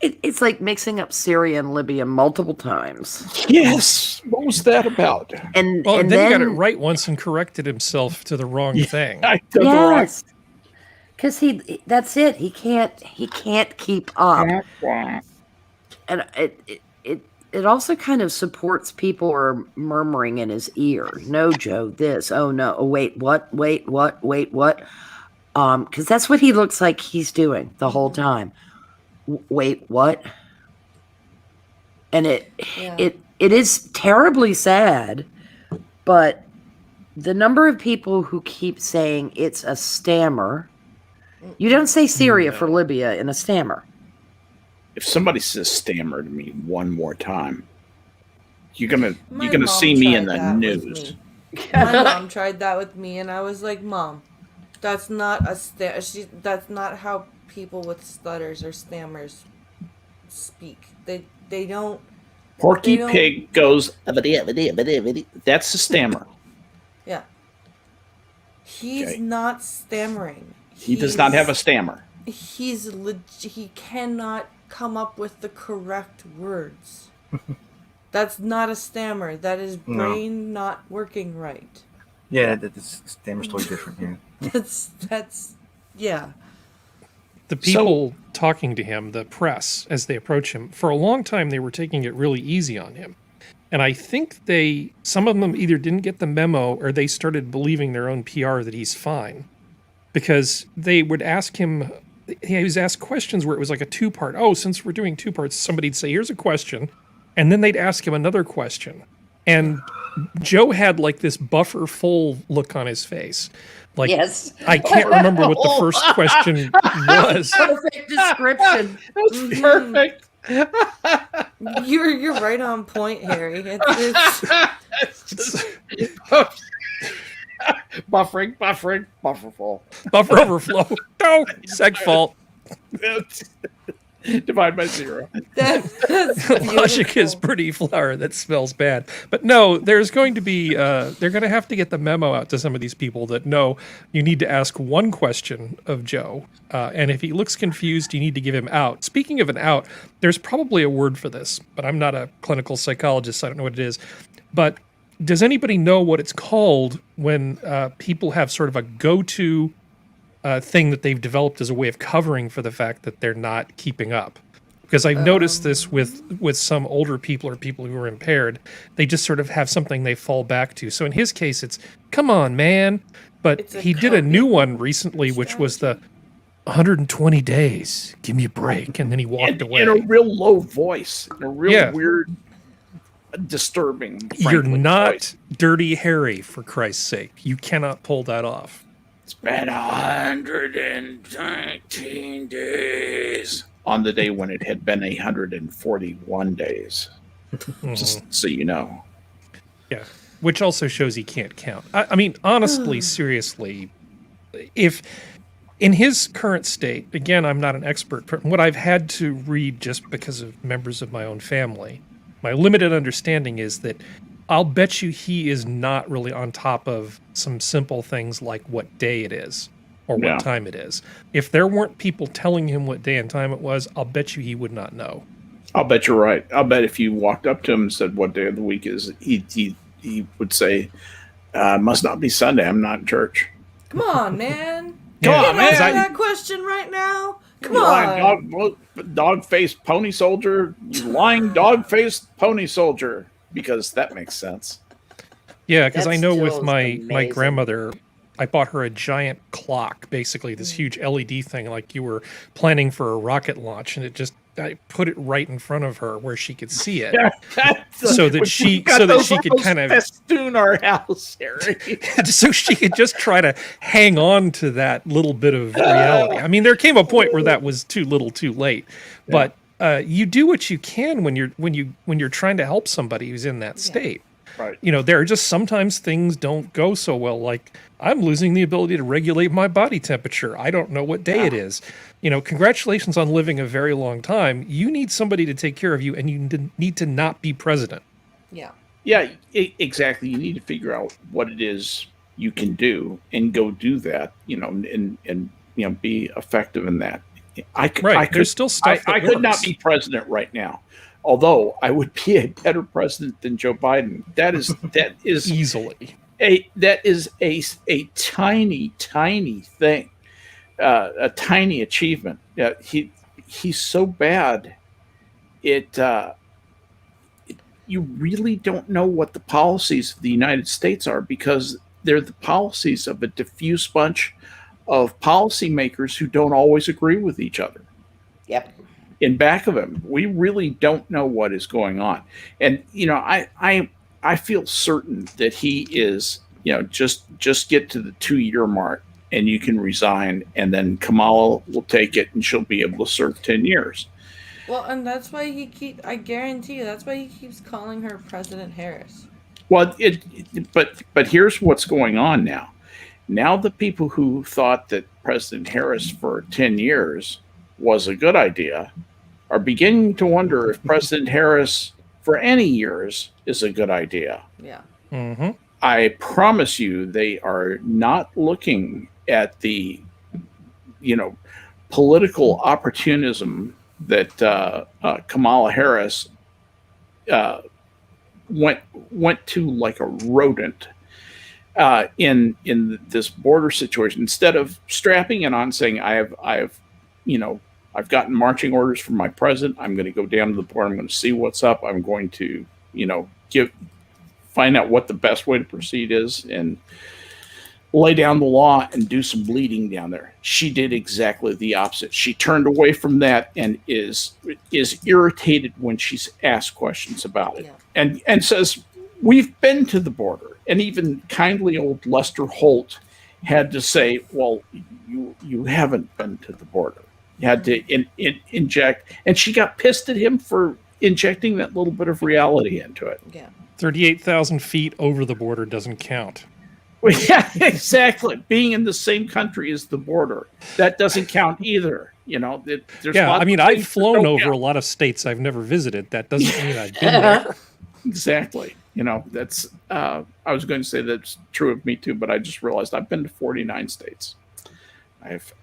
It's like mixing up Syria and Libya multiple times. Yes. What was that about? And then then he got it right once and corrected himself to the wrong thing. Yes. Because that's it. He can't keep up. And it also kind of supports people who are murmuring in his ear. No, Joe, this. Oh no. Oh wait, what? Wait, what? Wait, what? Because that's what he looks like he's doing the whole time. Wait, what? And it is terribly sad, but the number of people who keep saying it's a stammer. You don't say Syria for Libya in a stammer. If somebody says stammer to me one more time, you're gonna mom see me in tried the that with news. me. My mom tried that with me, and I was like, Mom, that's not that's not how people with stutters or stammers speak. They don't. Porky they don't- Pig goes. That's a stammer. Yeah. He's not stammering. He does not have a stammer. He cannot come up with the correct words. That's not a stammer. That is brain not working right. Yeah, the stammer's totally different. Yeah. That's yeah. The people talking to him, the press, as they approach him, for a long time they were taking it really easy on him. And I think some of them either didn't get the memo or they started believing their own PR that he's fine. Because they would ask him, he was asked questions where it was like a two-part. Oh, since we're doing two parts, somebody'd say, here's a question. And then they'd ask him another question. And Joe had like this buffer full look on his face. Like, yes. I can't remember what the first question was. Perfect description. That's perfect. You're right on point, Harry. Buffering, buffer full. Buffer overflow. No, seg fault. Divide by 0. That's Logic is pretty flour that smells bad. But no, there's going to be, they're going to have to get the memo out to some of these people that no, you need to ask one question of Joe. And if he looks confused, you need to give him out. Speaking of an out, there's probably a word for this, but I'm not a clinical psychologist, so I don't know what it is. But does anybody know what it's called when people have sort of a go-to thing that they've developed as a way of covering for the fact that they're not keeping up? Because I've noticed this with some older people or people who are impaired. They just sort of have something they fall back to. So in his case, it's, come on, man. But he did a new one recently, which was the 120 days. Give me a break. And then he walked away. In a real low voice. In a real weird, disturbing. You're not voice. Dirty Harry, for Christ's sake. You cannot pull that off. It's been 119 days. On the day when it had been 141 days. Just so you know. Yeah. Which also shows he can't count. I mean, honestly, seriously, if in his current state, again, I'm not an expert, but what I've had to read just because of members of my own family, my limited understanding is that I'll bet you he is not really on top of some simple things like what day it is or what Yeah. time it is. If there weren't people telling him what day and time it was, I'll bet you he would not know. I'll bet you're right. I'll bet if you walked up to him and said what day of the week is, he would say, "Must not be Sunday. I'm not in church." Come on, man. Come You on, man. answer that question right now. Come You on. lying dog-faced pony soldier. You lying dog-faced pony soldier. Because that makes sense. Yeah, because I That know still with is my amazing. grandmother, I bought her a giant clock, basically this huge LED thing, like you were planning for a rocket launch, and I put it right in front of her where she could see it. So that she could kind of festoon our house, Harry. so she could just try to hang on to that little bit of reality. I mean, there came a point where that was too little, too late. But you do what you can when you're trying to help somebody who's in that state. Right. You know, there are just sometimes things don't go so well. Like I'm losing the ability to regulate my body temperature. I don't know what day it is. You know, congratulations on living a very long time. You need somebody to take care of you, and you need to not be president. Yeah. Yeah, exactly. You need to figure out what it is you can do and go do that. You know, and you know, be effective in that. There's still stuff that I could not works. be president right now. Although I would be a better president than Joe Biden. That is Easily. that is a tiny thing, a tiny achievement. He's so bad. You really don't know what the policies of the United States are because they're the policies of a diffuse bunch of policymakers who don't always agree with each other. Yep. In back of him, we really don't know what is going on. And you know, I feel certain that he is, you know, just get to the 2-year mark and you can resign, and then Kamala will take it and she'll be able to serve 10 years. Well, and that's why I guarantee you, that's why he keeps calling her President Harris. Well, but here's what's going on now. Now the people who thought that President Harris for 10 years was a good idea are beginning to wonder if President Harris for any years is a good idea. Yeah. Mm-hmm. I promise you they are not looking at the, you know, political opportunism that Kamala Harris went to like a rodent in this border situation. Instead of strapping it on, saying I've gotten marching orders from my president. I'm going to go down to the border. I'm going to see what's up. I'm going to, you know, find out what the best way to proceed is and lay down the law and do some bleeding down there. She did exactly the opposite. She turned away from that and is irritated when she's asked questions about it. Yeah. And says, we've been to the border. And even kindly old Lester Holt had to say, well, you haven't been to the border. You had to inject. And she got pissed at him for injecting that little bit of reality into it. Yeah. 38,000 feet over the border doesn't count. Well, yeah, exactly. Being in the same country as the border, that doesn't count either. You know, there's Yeah, lots I mean, of I've things that flown don't over count. a lot of states I've never visited. That doesn't mean I've been there. Exactly. You know, that's, I was going to say that's true of me too, but I just realized I've been to 49 states.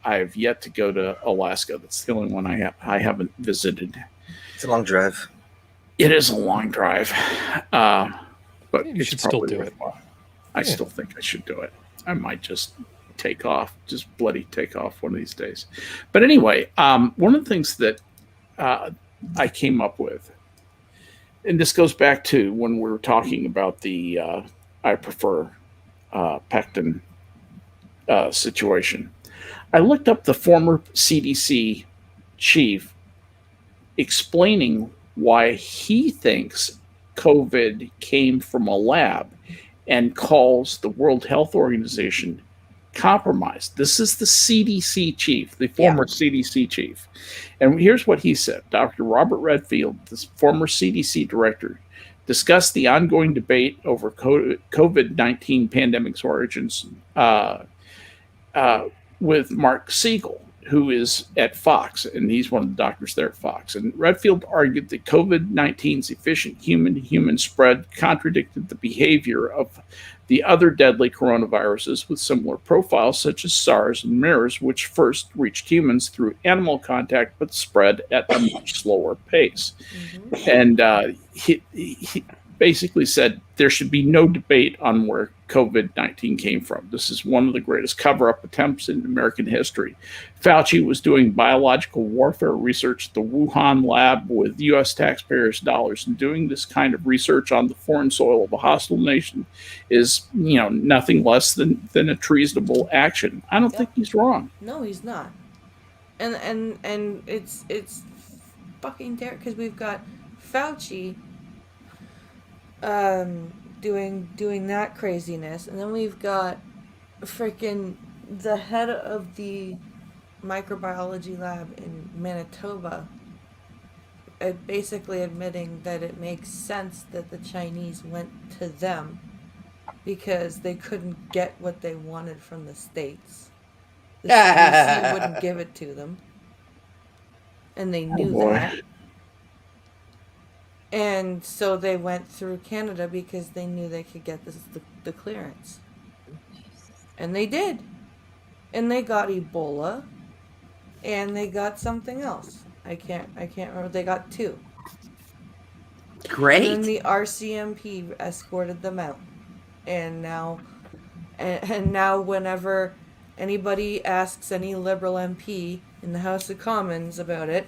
I've yet to go to Alaska. That's the only one I haven't visited. It's a long drive. It is a long drive, but You it's should still probably do it. worthwhile. I still think I should do it. I might just bloody take off one of these days. But anyway, one of the things that I came up with, and this goes back to when we were talking about the I prefer pectin situation. I looked up the former CDC chief explaining why he thinks COVID came from a lab and calls the World Health Organization compromised. This is the CDC chief, the former CDC chief. And here's what he said. Dr. Robert Redfield, this former CDC director, discussed the ongoing debate over COVID-19 pandemic's origins with Mark Siegel, who is at Fox, and he's one of the doctors there at Fox. And Redfield argued that COVID-19's efficient human-to-human spread contradicted the behavior of the other deadly coronaviruses with similar profiles, such as SARS and MERS, which first reached humans through animal contact but spread at a much slower pace. And he basically said there should be no debate on where COVID-19 came from. This is one of the greatest cover-up attempts in American history. Fauci was doing biological warfare research at the Wuhan lab with U.S. taxpayers' dollars, and doing this kind of research on the foreign soil of a hostile nation is, nothing less than a treasonable action. I don't think he's wrong. No, he's not. And it's fucking terrible because we've got Fauci doing that craziness, and then we've got freaking the head of the microbiology lab in Manitoba basically admitting that it makes sense that the Chinese went to them because they couldn't get what they wanted from the States. The CDC wouldn't give it to them, and they knew that. And so they went through Canada because they knew they could get the clearance. And they did. And they got Ebola. And they got something else. I can't remember. They got 2. Great. And then the RCMP escorted them out. And now whenever anybody asks any Liberal MP in the House of Commons about it,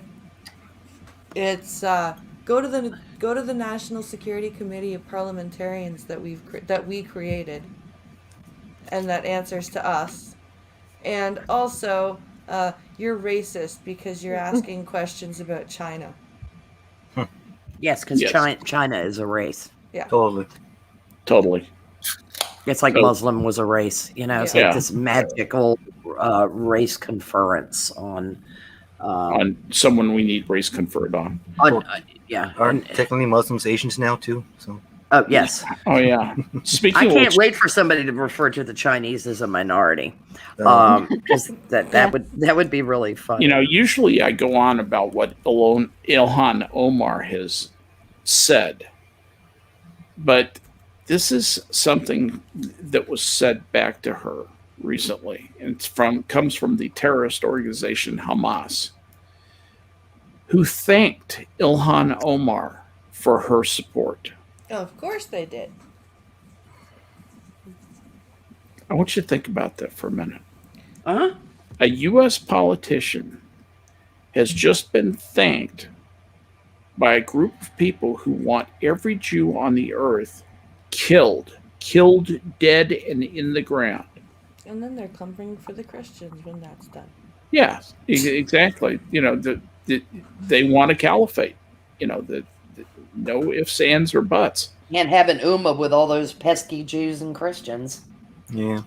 it's go to the National Security Committee of Parliamentarians that we created, and that answers to us. And also, you're racist because you're asking questions about China. Yes, because China is a race. Yeah. Totally. It's like Muslim was a race, It's like this magical race conference on someone we need race conferred on. Aren't technically Muslims Asians now too? So. Oh yes. Oh yeah. Speaking, I of can't wait for somebody to refer to the Chinese as a minority, because that would be really fun. Usually I go on about what Ilhan Omar has said, but this is something that was said back to her recently, and comes from the terrorist organization Hamas, who thanked Ilhan Omar for her support. Oh, of course they did. I want you to think about that for a minute. Huh? A U.S. politician has just been thanked by a group of people who want every Jew on the earth killed dead and in the ground. And then they're coming for the Christians when that's done. Yeah, exactly. They want a caliphate. No ifs, ands, or buts. Can't have an Ummah with all those pesky Jews and Christians. Yeah,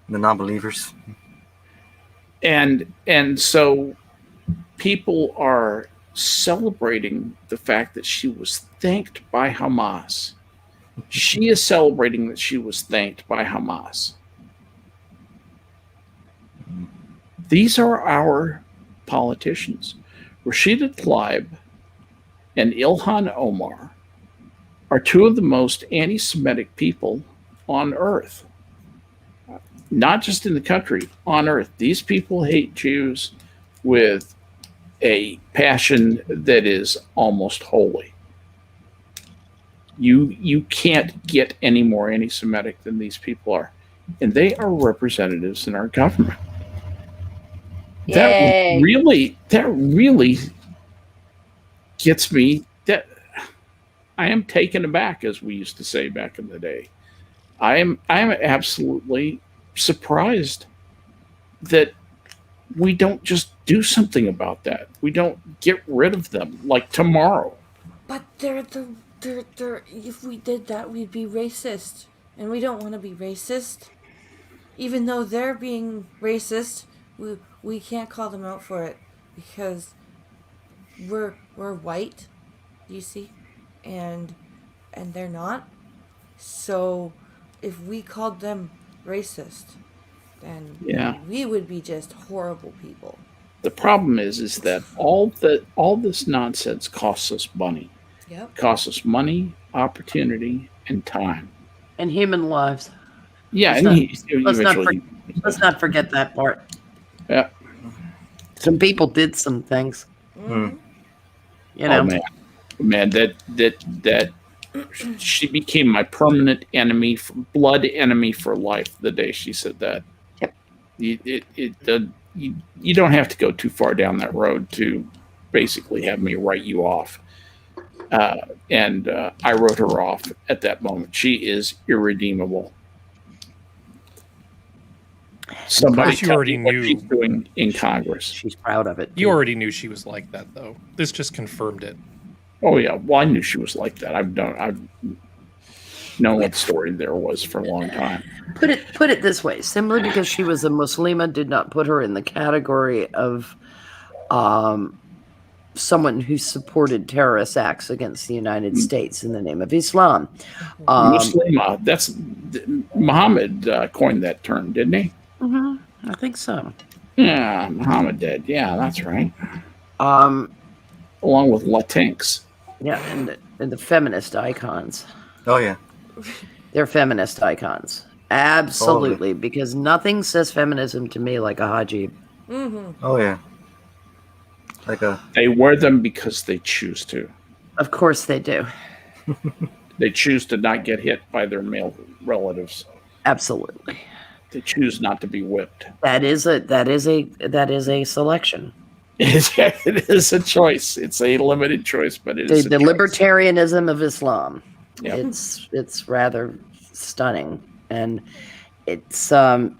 the non-believers. And so people are celebrating the fact that she was thanked by Hamas. She is celebrating that she was thanked by Hamas. These are our politicians. Rashida Tlaib and Ilhan Omar are 2 of the most anti-Semitic people on earth. Not just in the country, on earth. These people hate Jews with a passion that is almost holy. You can't get any more anti-Semitic than these people are. And they are representatives in our government. That really gets me. That I am taken aback, as we used to say back in the day. I am absolutely surprised that we don't just do something about that. We don't get rid of them like tomorrow. But they're if we did that, we'd be racist, and we don't want to be racist. Even though they're being racist, we can't call them out for it because we're white, you see, and they're not. So if we called them racist, then we would be just horrible people. The problem is that all this nonsense costs us money. Yep. Costs us money, opportunity, and time. And human lives. Yeah, Let's not forget that part. Yeah. Some people did some things. Mhm. You know. Oh man, that she became my permanent enemy, blood enemy for life. The day she said that. Yep. You don't have to go too far down that road to basically have me write you off. And I wrote her off at that moment. She is irredeemable. Somebody you already what knew. she's doing in Congress. She's proud of it. You too. already knew she was like that, though. This just confirmed it. Oh yeah, well I knew she was like that. I've known what story there was for a long time. Put it this way: simply because she was a Muslima did not put her in the category of someone who supported terrorist acts against the United States in the name of Islam. Muslima. That's Muhammad coined that term, didn't he? I think so. Yeah, Muhammad did. Yeah, that's right. Um, Along with Latinx. yeah, and the feminist icons. Oh yeah. They're feminist icons. Absolutely, because nothing says feminism to me like a hajib. Oh yeah. Like a They wear them because they choose to. Of course they do. They choose to not get hit by their male relatives. Absolutely. They choose not to be whipped. That is a selection. It is a choice. It's a limited choice, but it is The a choice. libertarianism of Islam. Yep. It's rather stunning, and it's and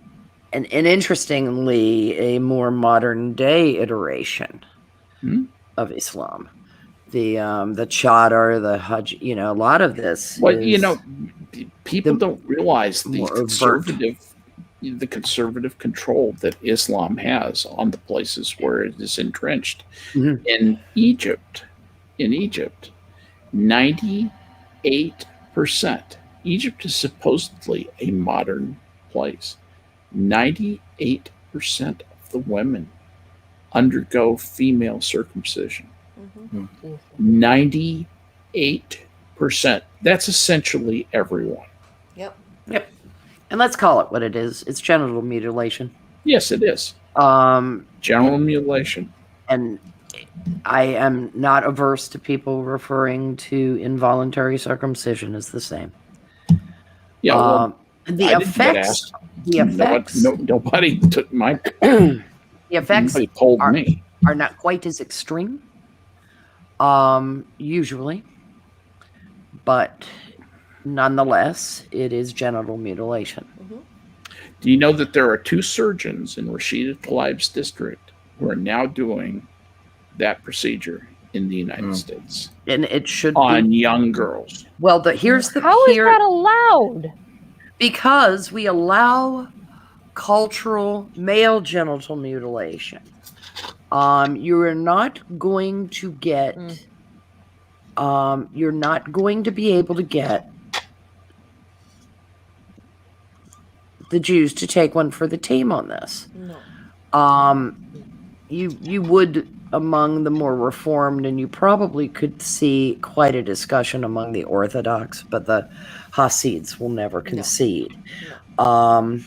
interestingly a more modern day iteration of Islam. The Chadar, the Hajj, a lot of this. Well, is people don't realize the more overt. conservative control that Islam has on the places where it is entrenched. Mhm. In Egypt, 98%. Egypt is supposedly a modern place. 98% of the women undergo female circumcision. 98%. That's essentially everyone. Yep. Yep. And let's call it what it is. It's genital mutilation. Yes, it is. General mutilation. And I am not averse to people referring to involuntary circumcision as the same. Yeah, well, The I didn't get effects. asked. The effects. Nobody took my. The effects Nobody told are, me. are not quite as extreme. Usually, but nonetheless, it is genital mutilation. Do you know that there are 2 surgeons in Rashida Tlaib's district who are now doing that procedure in the United States And it should on be young girls? well. How Is that allowed? because we allow cultural male genital mutilation. You are not going to get. You're not going to be able to get the Jews to take one for the team on this. No. You would among the more reformed, and you probably could see quite a discussion among the Orthodox, but the Hasids will never concede. And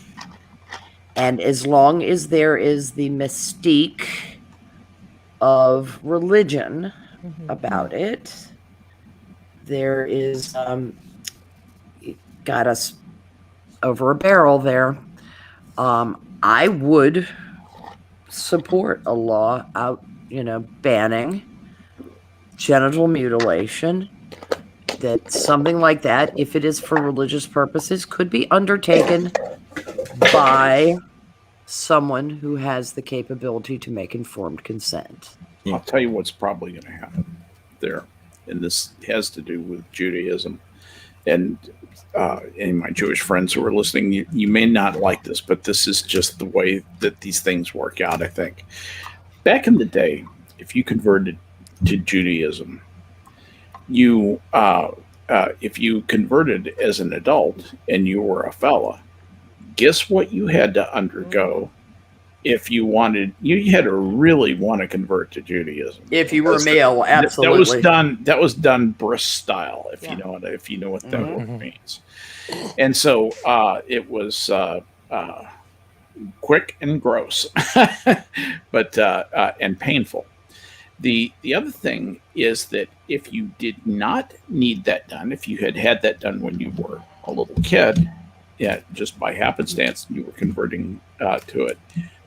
as long as there is the mystique of religion about it, there is got us over a barrel there. I would support a law out, banning genital mutilation. That something like that, if it is for religious purposes, could be undertaken by someone who has the capability to make informed consent. I'll tell you what's probably going to happen there, and this has to do with Judaism. And any of my Jewish friends who are listening, you may not like this, but this is just the way that these things work out, I think. Back in the day, if you converted to Judaism, if you converted as an adult and you were a fella, guess what you had to undergo if you wanted, you had to really want to convert to Judaism. If you were Because male, absolutely. That was done Bris style, if Yeah. you know what that word Mhm. means. And so it was quick and gross, but and painful. The other thing is that if you did not need that done, if you had that done when you were a little kid, yeah, just by happenstance you were converting to it,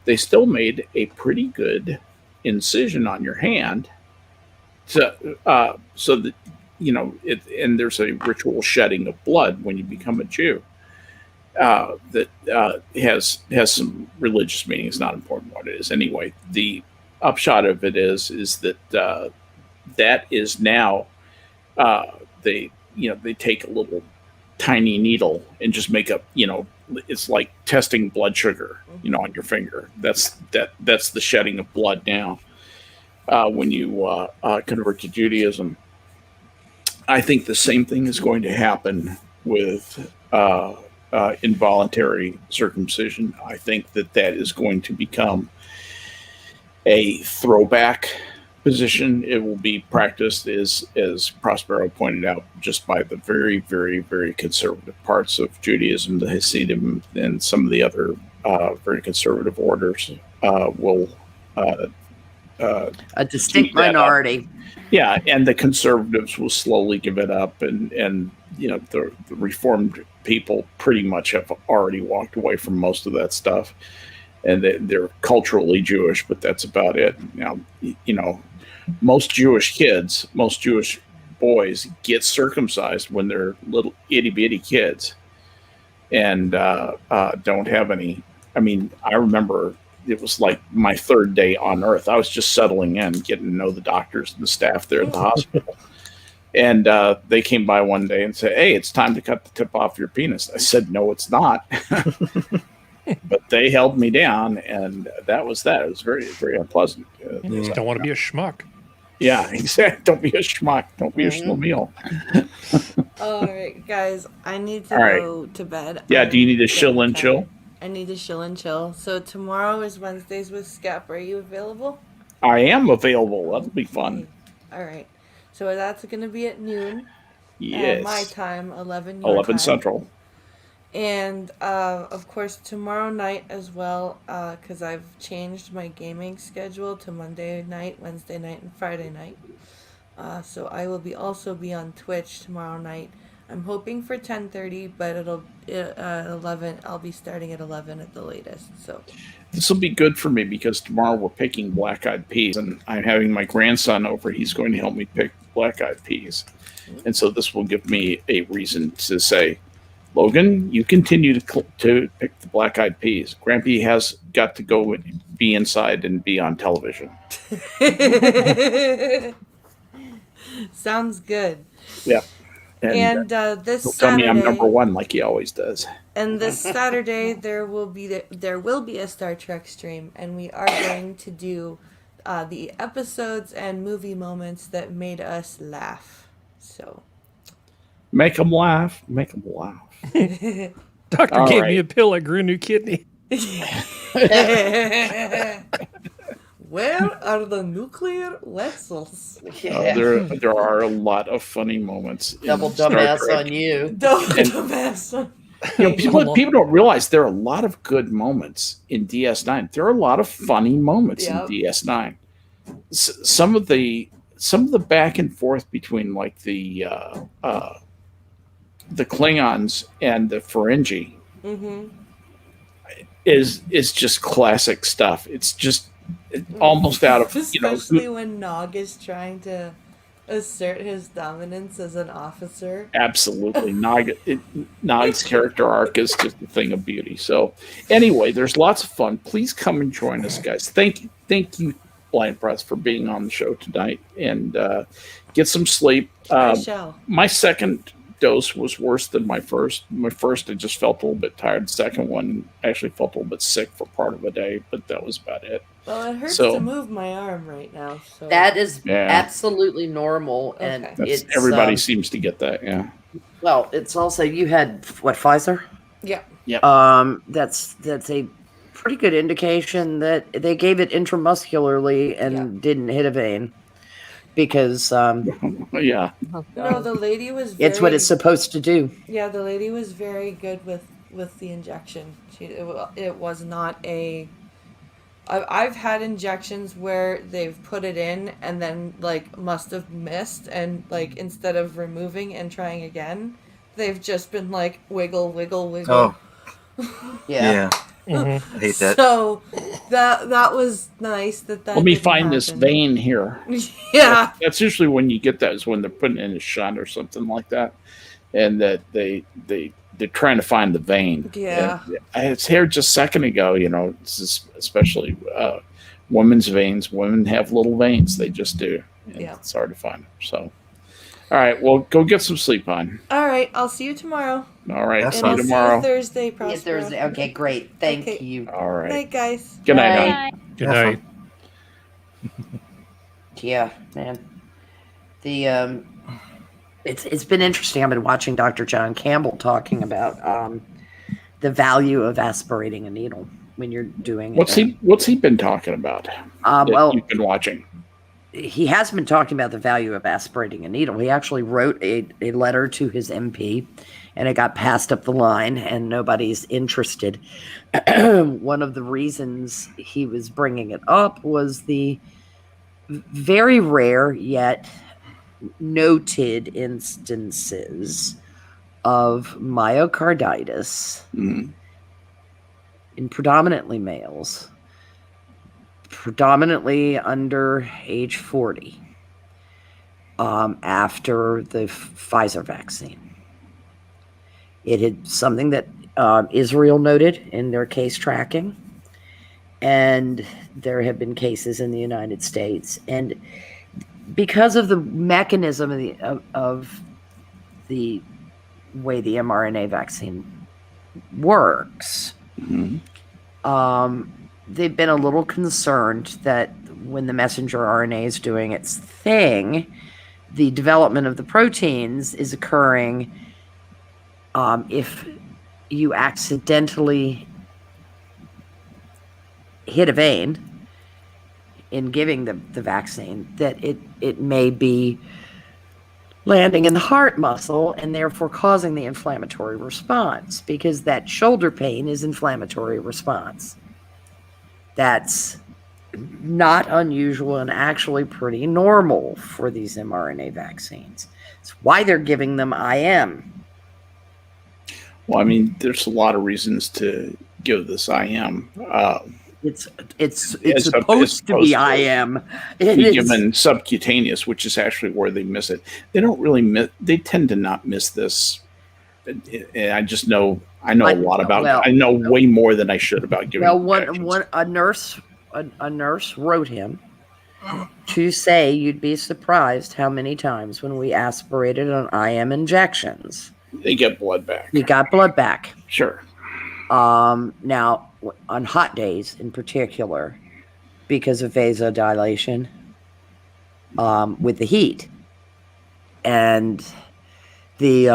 they still made a pretty good incision on your hand, so that and there's a ritual shedding of blood when you become a Jew. That has some religious meaning. It's not important what it is anyway. The upshot of it is that that is now they take a little tiny needle and just make up, it's like testing blood sugar, on your finger. That's the shedding of blood now when you convert to Judaism. I think the same thing is going to happen with involuntary circumcision. I think that is going to become a throwback position. It will be practiced, as Prospero pointed out, just by the very, very, very conservative parts of Judaism, the Hasidim, and some of the other very conservative orders will A distinct minority. Yeah, and the conservatives will slowly give it up, and the Reformed people pretty much have already walked away from most of that stuff, and they're culturally Jewish, but that's about it. Now, most Jewish kids, most Jewish boys get circumcised when they're little itty bitty kids, and don't have any. I mean, I remember it was like my third day on Earth. I was just settling in, getting to know the doctors and the staff there at the hospital. And they came by one day and said, "Hey, it's time to cut the tip off your penis." I said, "No, it's not." But they held me down, and that was that. It was very, very unpleasant. You just don't want to be a schmuck. Yeah, exactly. Don't be a schmuck. Don't be a schlemiel. All right, guys, I need to All right. go to bed. Yeah, do you need to shill and chill? I need to shill and chill. So tomorrow is Wednesdays with Skep. Are you available? I am available. That'll be fun. All right. So that's going to be at noon. Yes. My time, 11 your 11 time. Central. And, of course, tomorrow night as well, because I've changed my gaming schedule to Monday night, Wednesday night, and Friday night. So I will also be on Twitch tomorrow night. I'm hoping for 10:30, but it'll 11. I'll be starting at 11 at the latest. So This will be good for me because tomorrow we're picking black-eyed peas, and I'm having my grandson over. He's going to help me pick black-eyed peas. And so this will give me a reason to say, Logan, you continue to pick the black-eyed peas. Grampy has got to go and be inside and be on television. sounds good. Yeah. And this he'll tell me Saturday, I'm number one like he always does. and this Saturday there will be a Star Trek stream, and we are going to do the episodes and movie moments that made us laugh. So Make them laugh. Make them laugh. Doctor All gave right. me a pill. I grew a new kidney. Where are the nuclear vessels? There are a lot of funny moments. in Double Star dumbass Trek. on you. People don't realize there are a lot of good moments in DS9. There are a lot of funny moments in DS9. Some of the back and forth between like the Klingons and the Ferengi is just classic stuff. It's just almost out of especially when Nog is trying to assert his dominance as an officer. Absolutely. Nog's character arc is just a thing of beauty. So anyway, there's lots of fun. Please come and join us, guys. Thank you, Blind Press, for being on the show tonight, and get some sleep. I shall. My second dose was worse than my first. My first, I just felt a little bit tired. The second one, I actually felt a little bit sick for part of the day, but that was about it. Well, it hurts So- to move my arm right now. So That is Yeah. absolutely normal, and Okay. That's, it's everybody seems to get that. Yeah. well, it's also you had what, Pfizer? yeah. That's a pretty good indication that they gave it intramuscularly and Yeah. didn't hit a vein because Yeah. Oh, No, God. the lady was very, it's what it's supposed to do. yeah, the lady was very good with the injection. It was not a. I've had injections where they've put it in and then like must have missed, and like instead of removing and trying again, they've just been like wiggle, wiggle, wiggle. Oh, Yeah. yeah. I hate that. So that was nice that Let me didn't find this happen. vein here. Yeah. That's usually when you get that, is when they're putting in a shunt or something like that, and that they're trying to find the vein. Yeah. And it's here just a second ago. This is especially women's veins. Women have little veins. They just do. And Yeah. It's hard to find them. So, all right. Well, go get some sleep on. All right. I'll see you tomorrow. All right. That's See And you I'll tomorrow. see you Thursday, Yeah, Prospero. Thursday. Okay, great. Thank Okay. you. All right. Night, guys. Good night. Bye. Night. Good Have night. Yeah, man. The it's been interesting. I've been watching Dr. John Campbell talking about the value of aspirating a needle when you're doing What's he been talking about? That well, you've been watching. he has been talking about the value of aspirating a needle. He actually wrote a letter to his MP, and it got passed up the line, and nobody's interested. One of the reasons he was bringing it up was the very rare yet noted instances of myocarditis Mm. in predominantly males, predominantly under age 40, after the Pfizer vaccine. It had something that Israel noted in their case tracking, and there have been cases in the United States. And because of the mechanism of the way the mRNA vaccine works, Mhm. they've been a little concerned that when the messenger RNA is doing its thing, the development of the proteins is occurring if you accidentally hit a vein in giving the vaccine, that it may be landing in the heart muscle and therefore causing the inflammatory response, because that shoulder pain is inflammatory response. That's not unusual and actually pretty normal for these mRNA vaccines. It's why they're giving them IM. Well, I mean, there's a lot of reasons to give this IM. It's It's supposed to be IM. It You is. give them subcutaneous, which is actually where they miss it. They don't really miss. They tend to not miss this. And I just know. I know a lot about. Well, I know way more than I should about giving. Well, a nurse wrote him to say you'd be surprised how many times when we aspirated on IM injections, They get blood back. we got blood back. Sure. Now, on hot days in particular, because of vasodilation, with the heat, and the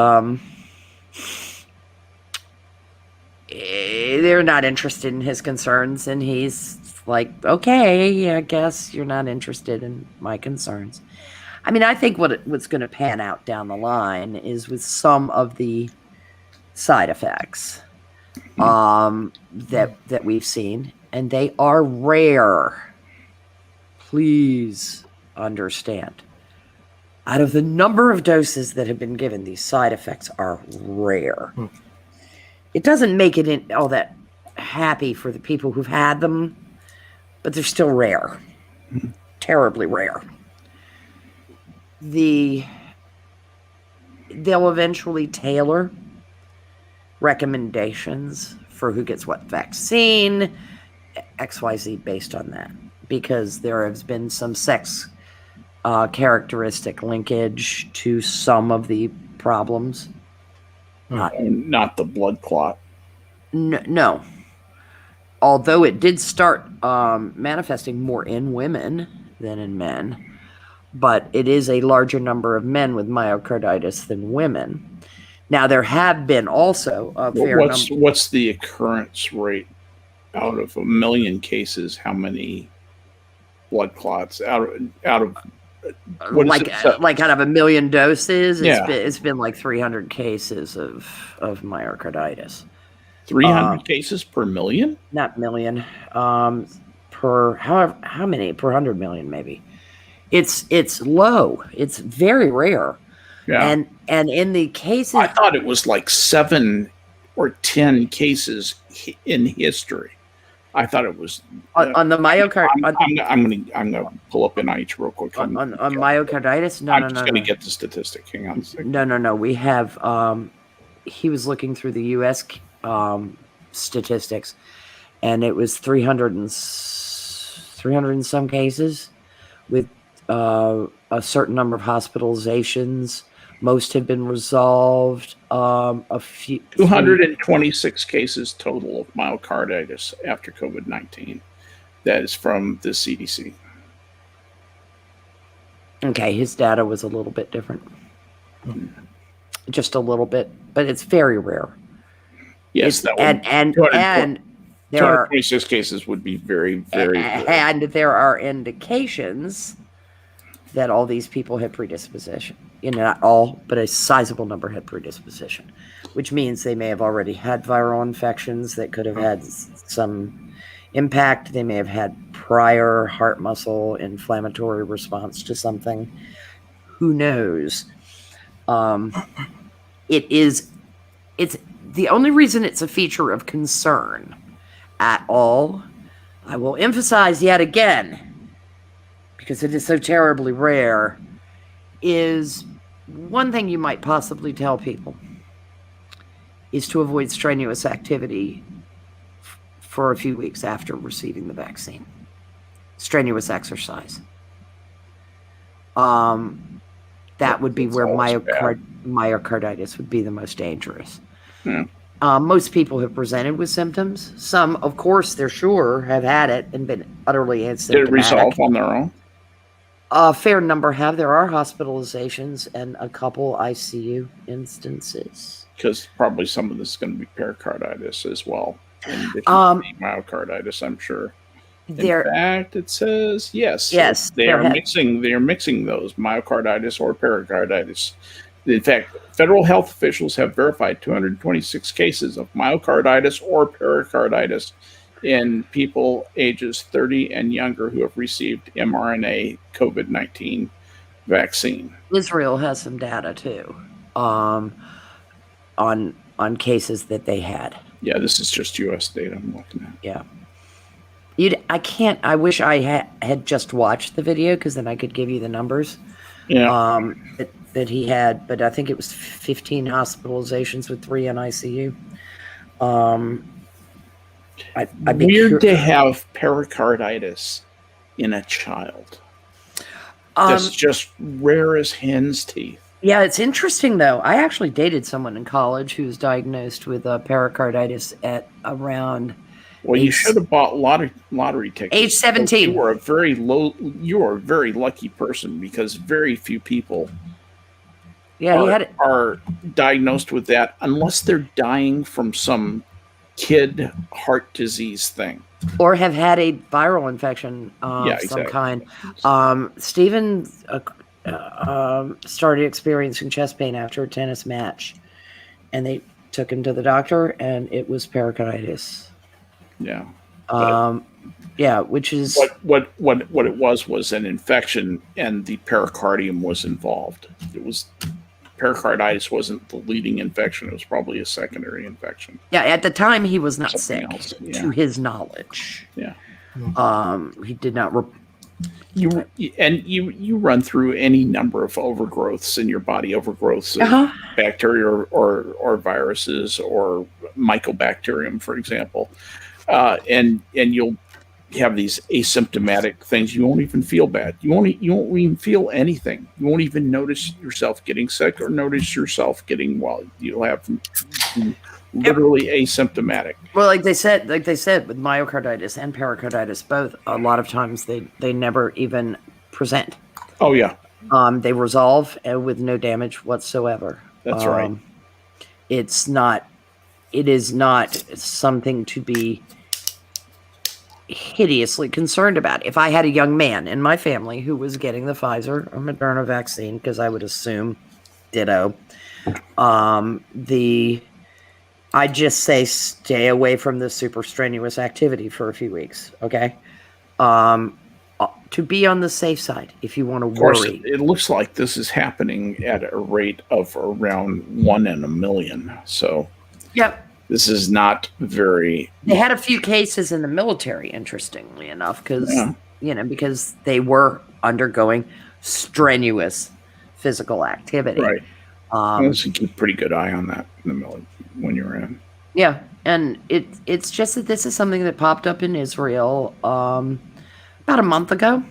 they're not interested in his concerns, and he's like, okay, I guess you're not interested in my concerns. I mean, I think what's going to pan out down the line is with some of the side effects that we've seen, and they are rare. Please understand. Out of the number of doses that have been given, these side effects are rare. It doesn't make it all that happy for the people who've had them, but they're still rare. Terribly rare. They'll eventually tailor recommendations for who gets what vaccine, XYZ, based on that, because there has been some sex characteristic linkage to some of the problems. Not the blood clot. No. Although it did start manifesting more in women than in men, but it is a larger number of men with myocarditis than women. Now, there have been also a fair number. What's the occurrence rate out of 1 million cases, how many blood clots out of what is like it? So- like out of 1 million doses, Yeah. it's been like 300 cases of myocarditis. 300 cases per million? Not million. Per how many? Per 100 million maybe. It's low. It's very rare. Yeah. And in the cases, I thought it was like 7 or 10 cases in history. I thought it was on the I'm gonna pull up NIH real quick. on myocarditis. I'm just gonna get the statistic. Hang on a second. No. We have. He was looking through the U.S. Statistics, and it was 300 and some cases, with a certain number of hospitalizations. Most have been resolved. A few 226 cases total of myocarditis after COVID-19. That is from the CDC. Okay, his data was a little bit different. Just a little bit, but it's very rare. Yes, that one. And there are 226 cases would be very, very rare. and there are indications that all these people had predisposition. Not all, but a sizable number had predisposition, which means they may have already had viral infections that could have had some impact. They may have had prior heart muscle inflammatory response to something. Who knows? It's the only reason it's a feature of concern at all. I will emphasize yet again, because it is so terribly rare, is one thing you might possibly tell people is to avoid strenuous activity for a few weeks after receiving the vaccine. Strenuous exercise. That would be where myocarditis would be the most dangerous. Most people have presented with symptoms. Some, of course, they're sure have had it and been utterly asymptomatic. Did it resolve on their own? A fair number have. There are hospitalizations and a couple ICU instances. Because probably some of this is going to be pericarditis as well. And myocarditis, I'm sure. In fact, it says yes. Yes, they are mixing those myocarditis or pericarditis. In fact, federal health officials have verified 226 cases of myocarditis or pericarditis in people ages 30 and younger who have received mRNA COVID-19 vaccine. Israel has some data too, on cases that they had. Yeah, this is just U.S. data I'm looking at. Yeah. I wish I had just watched the video, because then I could give you the numbers. Yeah. That he had, but I think it was 15 hospitalizations with 3 in ICU. Weird to have pericarditis in a child. That's just rare as hen's teeth. Yeah, it's interesting though. I actually dated someone in college who was diagnosed with pericarditis at around. Well, you should have bought lottery tickets. Age 17. You are a very lucky person, because very few people are diagnosed with that unless they're dying from some kid heart disease thing. Or have had a viral infection of some kind. Stephen started experiencing chest pain after a tennis match, and they took him to the doctor, and it was pericarditis. Yeah. Which is what it was an infection, and the pericardium was involved. It was pericarditis wasn't the leading infection. It was probably a secondary infection. Yeah, at the time he was not Something sick, else, yeah. to his knowledge. Yeah. He did not. You run through any number of overgrowths in your body, overgrowths of bacteria or viruses or mycobacterium, for example, and you'll have these asymptomatic things. You won't even feel bad. You won't even feel anything. You won't even notice yourself getting sick or notice yourself getting well. You'll have literally asymptomatic. Well, like they said, with myocarditis and pericarditis, both, a lot of times they never even present. Oh yeah. They resolve with no damage whatsoever. That's right. It is not something to be hideously concerned about. If I had a young man in my family who was getting the Pfizer or Moderna vaccine, because I would assume ditto, I'd just say stay away from this super strenuous activity for a few weeks, okay? To be on the safe side, if you want to Of course, worry. it looks like this is happening at a rate of around 1 in a million. So Yep. this is not very. They had a few cases in the military, interestingly enough, because Yeah. because they were undergoing strenuous physical activity. Right. Unless you keep a pretty good eye on that in the military when you're in. Yeah, and it's just that this is something that popped up in Israel about a month ago,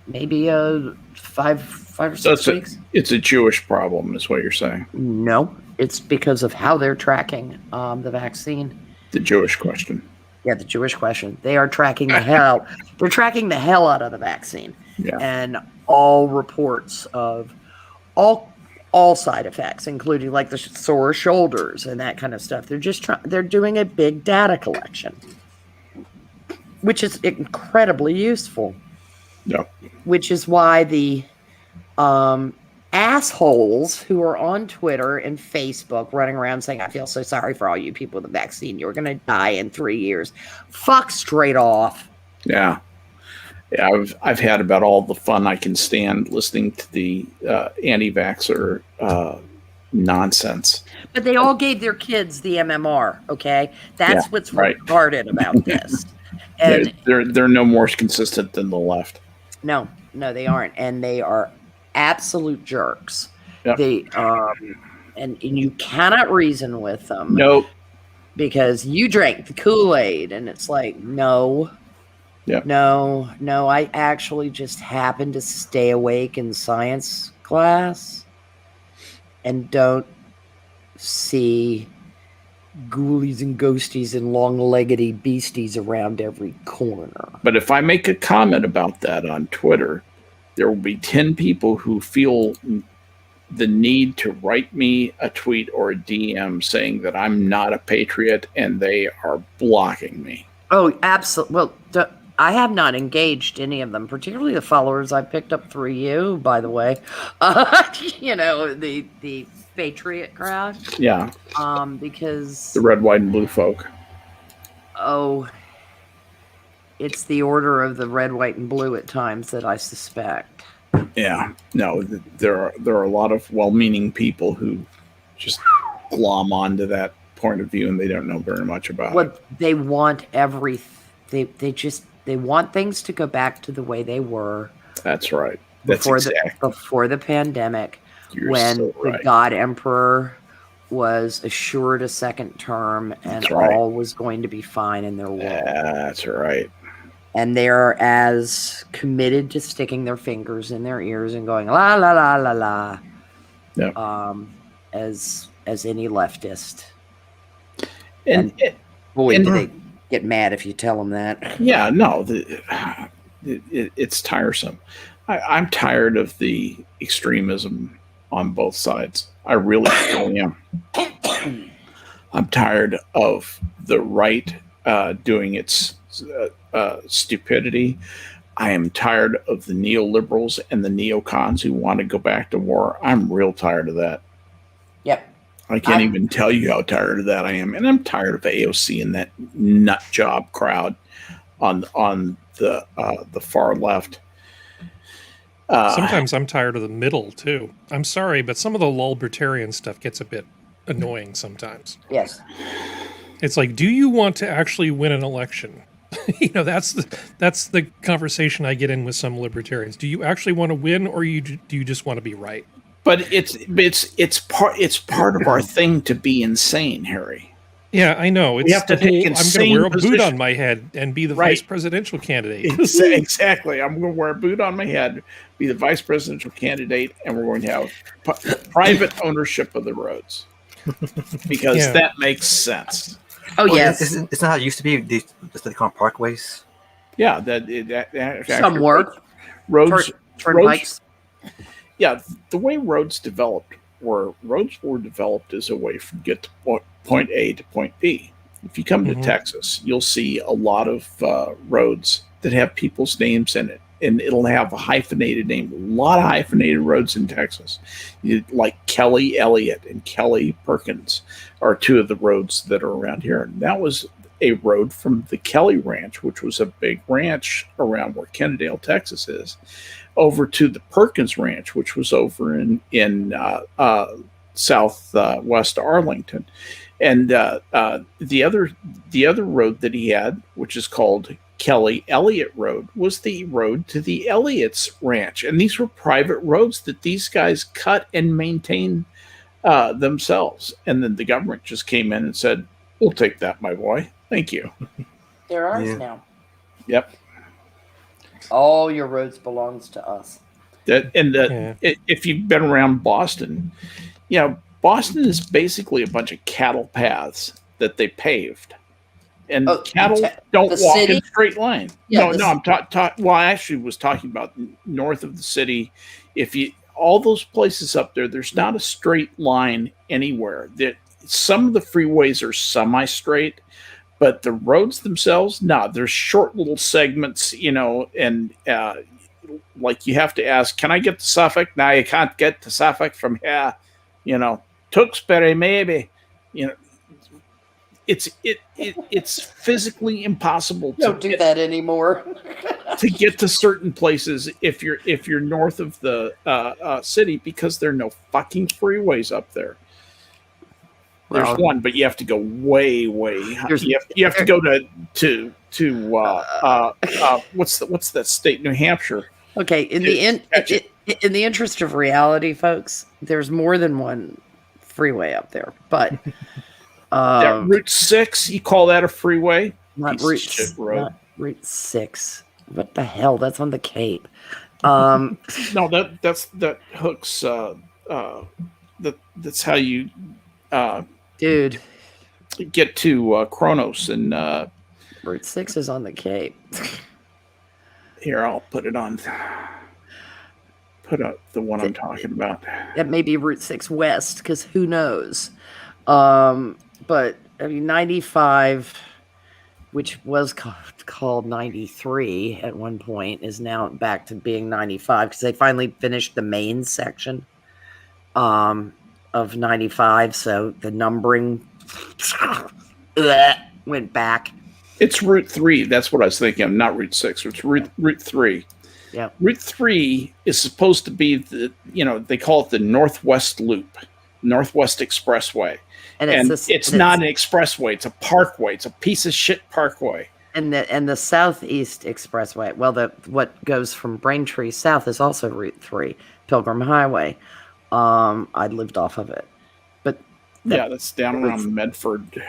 maybe 5 or 6 weeks. It's a Jewish problem, is what you're saying. No, it's because of how they're tracking the vaccine. The Jewish question. Yeah, the Jewish question. They are tracking the hell. They're tracking the hell out of the vaccine. Yeah. And all reports of all side effects, including like the sore shoulders and that kind of stuff. They're just they're doing a big data collection, which is incredibly useful. Yeah. Which is why the assholes who are on Twitter and Facebook running around saying, I feel so sorry for all you people with the vaccine. You're going to die in 3 years. Fuck straight off. Yeah. Yeah, I've had about all the fun I can stand listening to the anti-vaxxer nonsense. But they all gave their kids the MMR, okay? That's what's retarded about this. And they're no more consistent than the left. No, they aren't. And they are absolute jerks. Yep. They and you cannot reason with them. Nope. Because you drank the Kool-Aid, and it's like, no. Yep. No, I actually just happened to stay awake in science class and don't see ghoulies and ghosties and long-leggedy beasties around every corner. But if I make a comment about that on Twitter, there will be 10 people who feel the need to write me a tweet or a DM saying that I'm not a patriot, and they are blocking me. Oh, absolutely. Well, I have not engaged any of them, particularly the followers I picked up through you, by the way. The Patriot crowd. Yeah. Because the red, white, and blue folk. Oh, it's the order of the red, white, and blue at times that I suspect. Yeah. No, there are a lot of well-meaning people who just glom onto that point of view, and they don't know very much about it. They want they want things to go back to the way they were. That's right. Before the pandemic, You're when so right. the God Emperor was assured a second term, and all was going to be fine in their world. That's right. And they're as committed to sticking their fingers in their ears and going la la la la la, as any leftist. And boy, do they get mad if you tell them that. Yeah, no, it's tiresome. I'm tired of the extremism on both sides. I really am. I'm tired of the right doing its stupidity. I am tired of the neoliberals and the neocons who want to go back to war. I'm real tired of that. Yep. I can't even tell you how tired of that I am. And I'm tired of AOC and that nut job crowd on the far left. Sometimes I'm tired of the middle, too. I'm sorry, but some of the libertarian stuff gets a bit annoying sometimes. Yes. It's like, do you want to actually win an election? That's the conversation I get in with some libertarians. Do you actually want to win, or do you just want to be right? But it's part of our thing to be insane, Harry. Yeah, I know. We have to take I'm going to wear a boot on my head and be the vice presidential candidate. Exactly. I'm going to wear a boot on my head, be the vice presidential candidate, and we're going to have private ownership of the roads because that makes sense. Oh, yes. It's not how it used to be. They call them parkways. Yeah, that some work. Roads. Turnpikes. Yeah, the way roads developed were developed as a way to get to point A to point B. If you come to Mhm. Texas, you'll see a lot of roads that have people's names in it, and it'll have a hyphenated name. A lot of hyphenated roads in Texas, like Kelly Elliott and Kelly Perkins are two of the roads that are around here. And that was a road from the Kelly Ranch, which was a big ranch around where Kennedale, Texas is, over to the Perkins Ranch, which was over in southwest Arlington. And the other road that he had, which is called Kelly Elliott Road, was the road to the Elliott's ranch. And these were private roads that these guys cut and maintained themselves. And then the government just came in and said, "We'll take that, my boy. Thank you." They're ours Yeah. now. Yep. All your roads belongs to us. If you've been around Boston, Boston is basically a bunch of cattle paths that they paved. And cattle don't walk city? in straight line. Yeah, No, I'm talking. Well, I actually was talking about north of the city. All those places up there, there's not a straight line anywhere. That some of the freeways are semi-straight, but the roads themselves, there's short little segments, and like you have to ask, can I get to Suffolk? No, you can't get to Suffolk from here. Tewksbury maybe. It's physically impossible Don't do that anymore. to get to certain places if you're north of the city, because there are no fucking freeways up there. There's one, but you have to go way. You have to go to what's that state? New Hampshire. Okay, in the interest of reality, folks, there's more than one freeway up there, but that Route 6, you call that a freeway? not Route not Route 6. What the hell? That's on the Cape. No, that hooks. That's how you Dude, get to Kronos, and Route 6 is on the Cape. here I'll put it on. Put up the one I'm talking about. That may be Route 6 West, because who knows? But I mean, 95, which was called 93 at one point, is now back to being 95 because they finally finished the main section of 95. So the numbering went back. It's Route 3. That's what I was thinking of, not Route 6. It's Route 3. Yeah. Route 3 is supposed to be they call it the Northwest Loop, Northwest Expressway. And it's not an expressway. It's a parkway. It's a piece of shit parkway. And the Southeast Expressway. Well, what goes from Braintree south is also Route 3, Pilgrim Highway. I lived off of it, but that's down around Medford.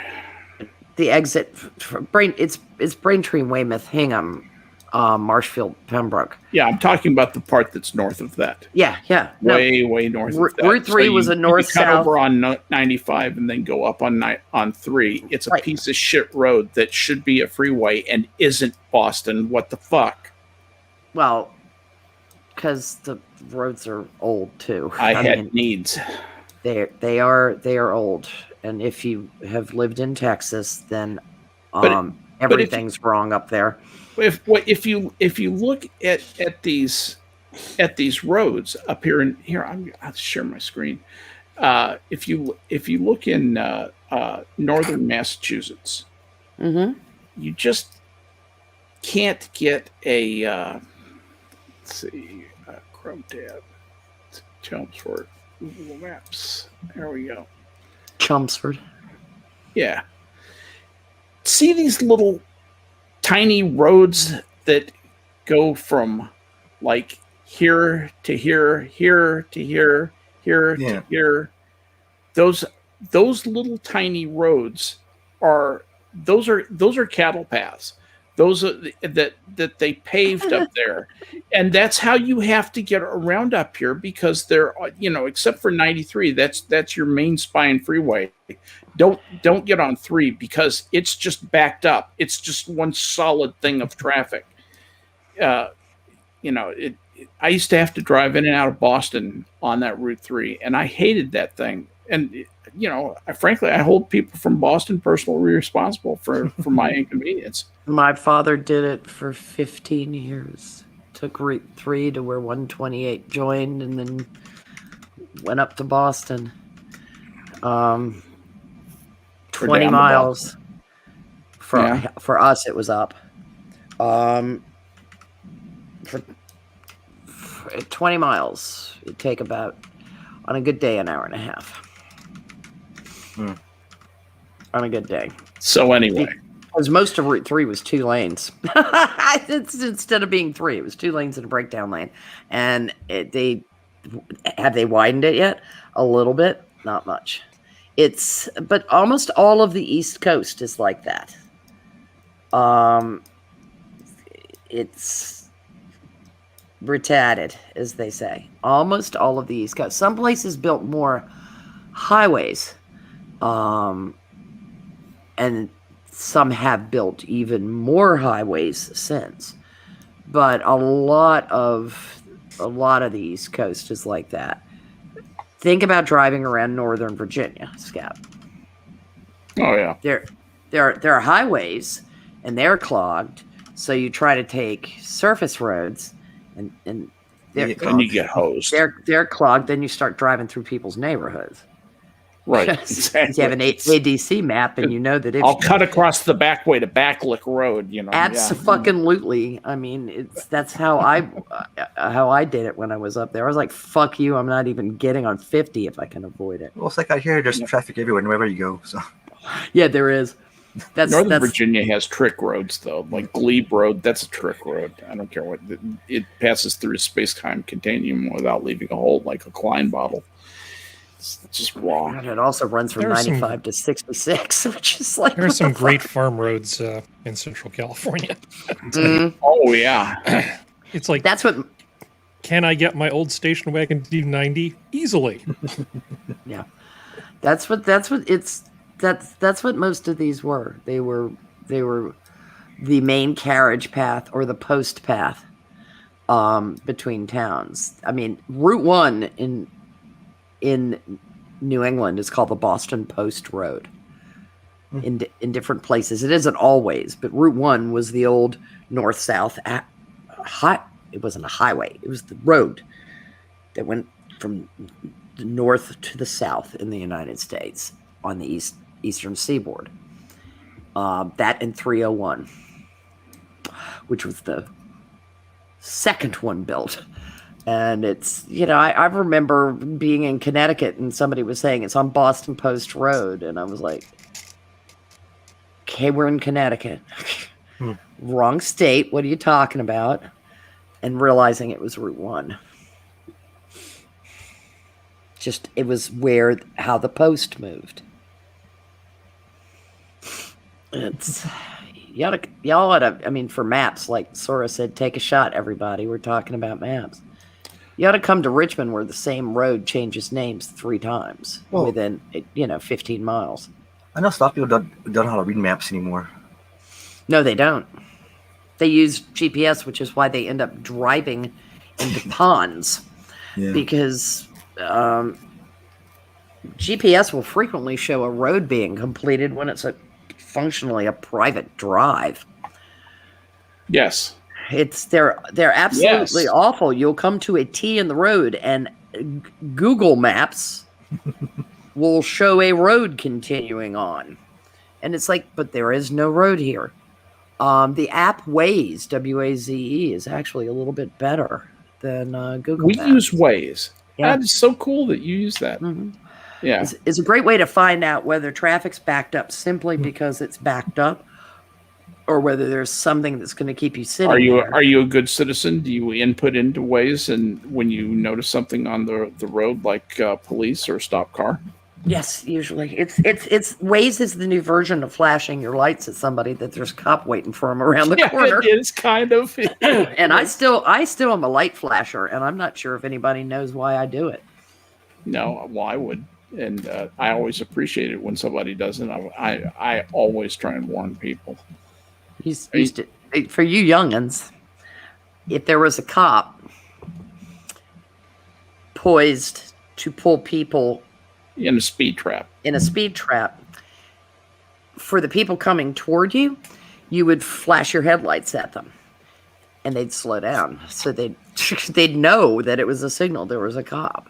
The exit for it's Braintree, Weymouth, Hingham, Marshfield, Pembroke. Yeah, I'm talking about the part that's north of that. Yeah. Way north of that. Route 3 was a north-south. Cut over on 95 and then go up on 3. It's a piece of shit road that should be a freeway and isn't. Boston. What the fuck? Well, because the roads are old too. I had needs. They are old, and if you have lived in Texas, then everything's wrong up there. If you look at these roads up here, I'll share my screen. If you look in northern Massachusetts, you just can't get a let's see, Chrome tab, Chelmsford, Google Maps. There we go. Chelmsford. Yeah. See these little tiny roads that go from like here to here, here to here, here to here. Those little tiny roads are cattle paths. Those are that they paved up there, and that's how you have to get around up here, because they're except for 93, that's your main spine freeway. Don't get on 3 because it's just backed up. It's just one solid thing of traffic. I used to have to drive in and out of Boston on that Route 3, and I hated that thing. and you know, frankly, I hold people from Boston personally responsible for my inconvenience. My father did it for 15 years. Took Route 3 to where 128 joined, and then went up to Boston. 20 down to miles. Yeah. For us, it was up. For 20 miles, it'd take about, on a good day, an hour and a half. On a good day. So anyway, because most of Route 3 was 2 lanes. Instead of being 3, it was 2 lanes and a breakdown lane. And they widened it yet? A little bit, not much. But almost all of the East Coast is like that. It's retarded, as they say. Almost all of the East Coast. Some places built more highways, and some have built even more highways since. But a lot of the East Coast is like that. Think about driving around Northern Virginia, Skep. oh yeah, There are highways, and they're clogged. So you try to take surface roads, and they're and you get hosed. they're clogged. Then you start driving through people's neighborhoods. Right, Exactly. You have an ADC map, and you know that if I'll cut across the back way to Backlick Road. You know, Absolutely. I mean, that's how I did it when I was up there. I was like, "Fuck you! I'm not even getting on 50 if I can avoid it." Well, it's like out here, there's traffic everywhere, wherever you go. So Yeah, there is. Northern Virginia has trick roads though, like Glebe Road. That's a trick road. I don't care what it passes through a space-time continuum without leaving a hole, like a Klein bottle. It's just wrong. And it also runs from 95 to 66, which is like There are some great farm roads in Central California. Oh yeah, It's like, That's what. can I get my old station wagon to do 90 easily? Yeah, that's what most of these were. They were the main carriage path or the post path between towns. I mean, Route 1 in New England is called the Boston Post Road. In different places, it isn't always, but Route 1 was the old north-south. It wasn't a highway; it was the road that went from the north to the south in the United States on the eastern seaboard. That and 301, which was the second one built. And it's, I remember being in Connecticut and somebody was saying it's on Boston Post Road. And I was like, okay, we're in Connecticut. Wrong state. What are you talking about? And realizing it was Route 1. Just, it was how the post moved. Y'all ought to, I mean, for maps, like Sora said, take a shot, everybody. We're talking about maps. You ought to come to Richmond where the same road changes names 3 times within, 15 miles. I know a lot of people don't know how to read maps anymore. No, they don't. They use GPS, which is why they end up driving into ponds. Yeah. Because GPS will frequently show a road being completed when it's functionally a private drive. yes. They're absolutely awful. You'll come to a T in the road, and Google Maps will show a road continuing on, and it's like, but there is no road here. The app WAZE, WAZE, is actually a little bit better than Google We Maps. use Waze. Yeah. That is so cool that you use that. Mm-hmm. Yeah. It's a great way to find out whether traffic's backed up simply because it's backed up, or whether there's something that's going to keep you sitting. Are you a good citizen? Do you input into Waze and when you notice something on the road, like police or a stop car? Yes, usually it's Waze is the new version of flashing your lights at somebody that there's a cop waiting for them around the corner. It is kind of. And I still am a light flasher, and I'm not sure if anybody knows why I do it. No, well, I would, and I always appreciate it when somebody doesn't. I always try and warn people. For you youngins, if there was a cop poised to pull people In a speed trap. in a speed trap, for the people coming toward you, you would flash your headlights at them, and they'd slow down, so they'd know that it was a signal there was a cop.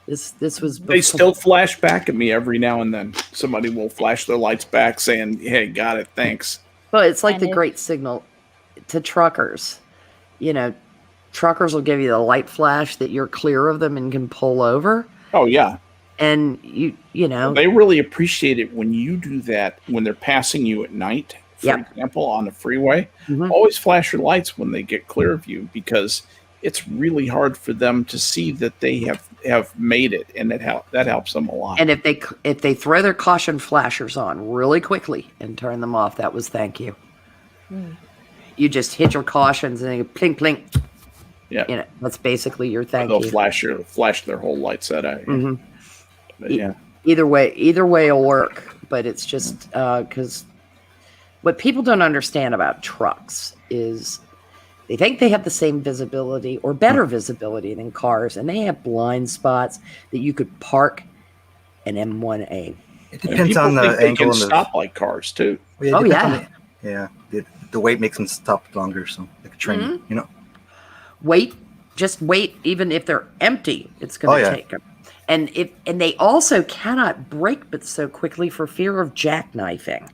This was before. They still flash back at me every now and then. Somebody will flash their lights back saying, "Hey, got it, thanks." Well, it's like And the if- great signal to truckers. You know, truckers will give you the light flash that you're clear of them and can pull over. Oh yeah, And you know, they really appreciate it when you do that when they're passing you at night. For Yep. example, on the freeway, Mhm. always flash your lights when they get clear of you, because it's really hard for them to see that they have made it, and that helps them a lot. and if they throw their caution flashers on really quickly and turn them off, that was thank you. You just hit your cautions and they plink plink. Yeah. You know, that's basically your thank They'll you. flash their whole light set at you. Mhm. But yeah, Either way will work, but it's just because what people don't understand about trucks is they think they have the same visibility or better visibility than cars, and they have blind spots that you could park an M1A. It And depends people on the think they angle can and the. stop like cars too. Well, Oh, it depends on yeah. the weight makes them stop longer, so like a train, Mm-hmm. you know. Just wait. Even if they're empty, it's going to Oh, yeah. take them. And they also cannot brake but so quickly for fear of jackknifing.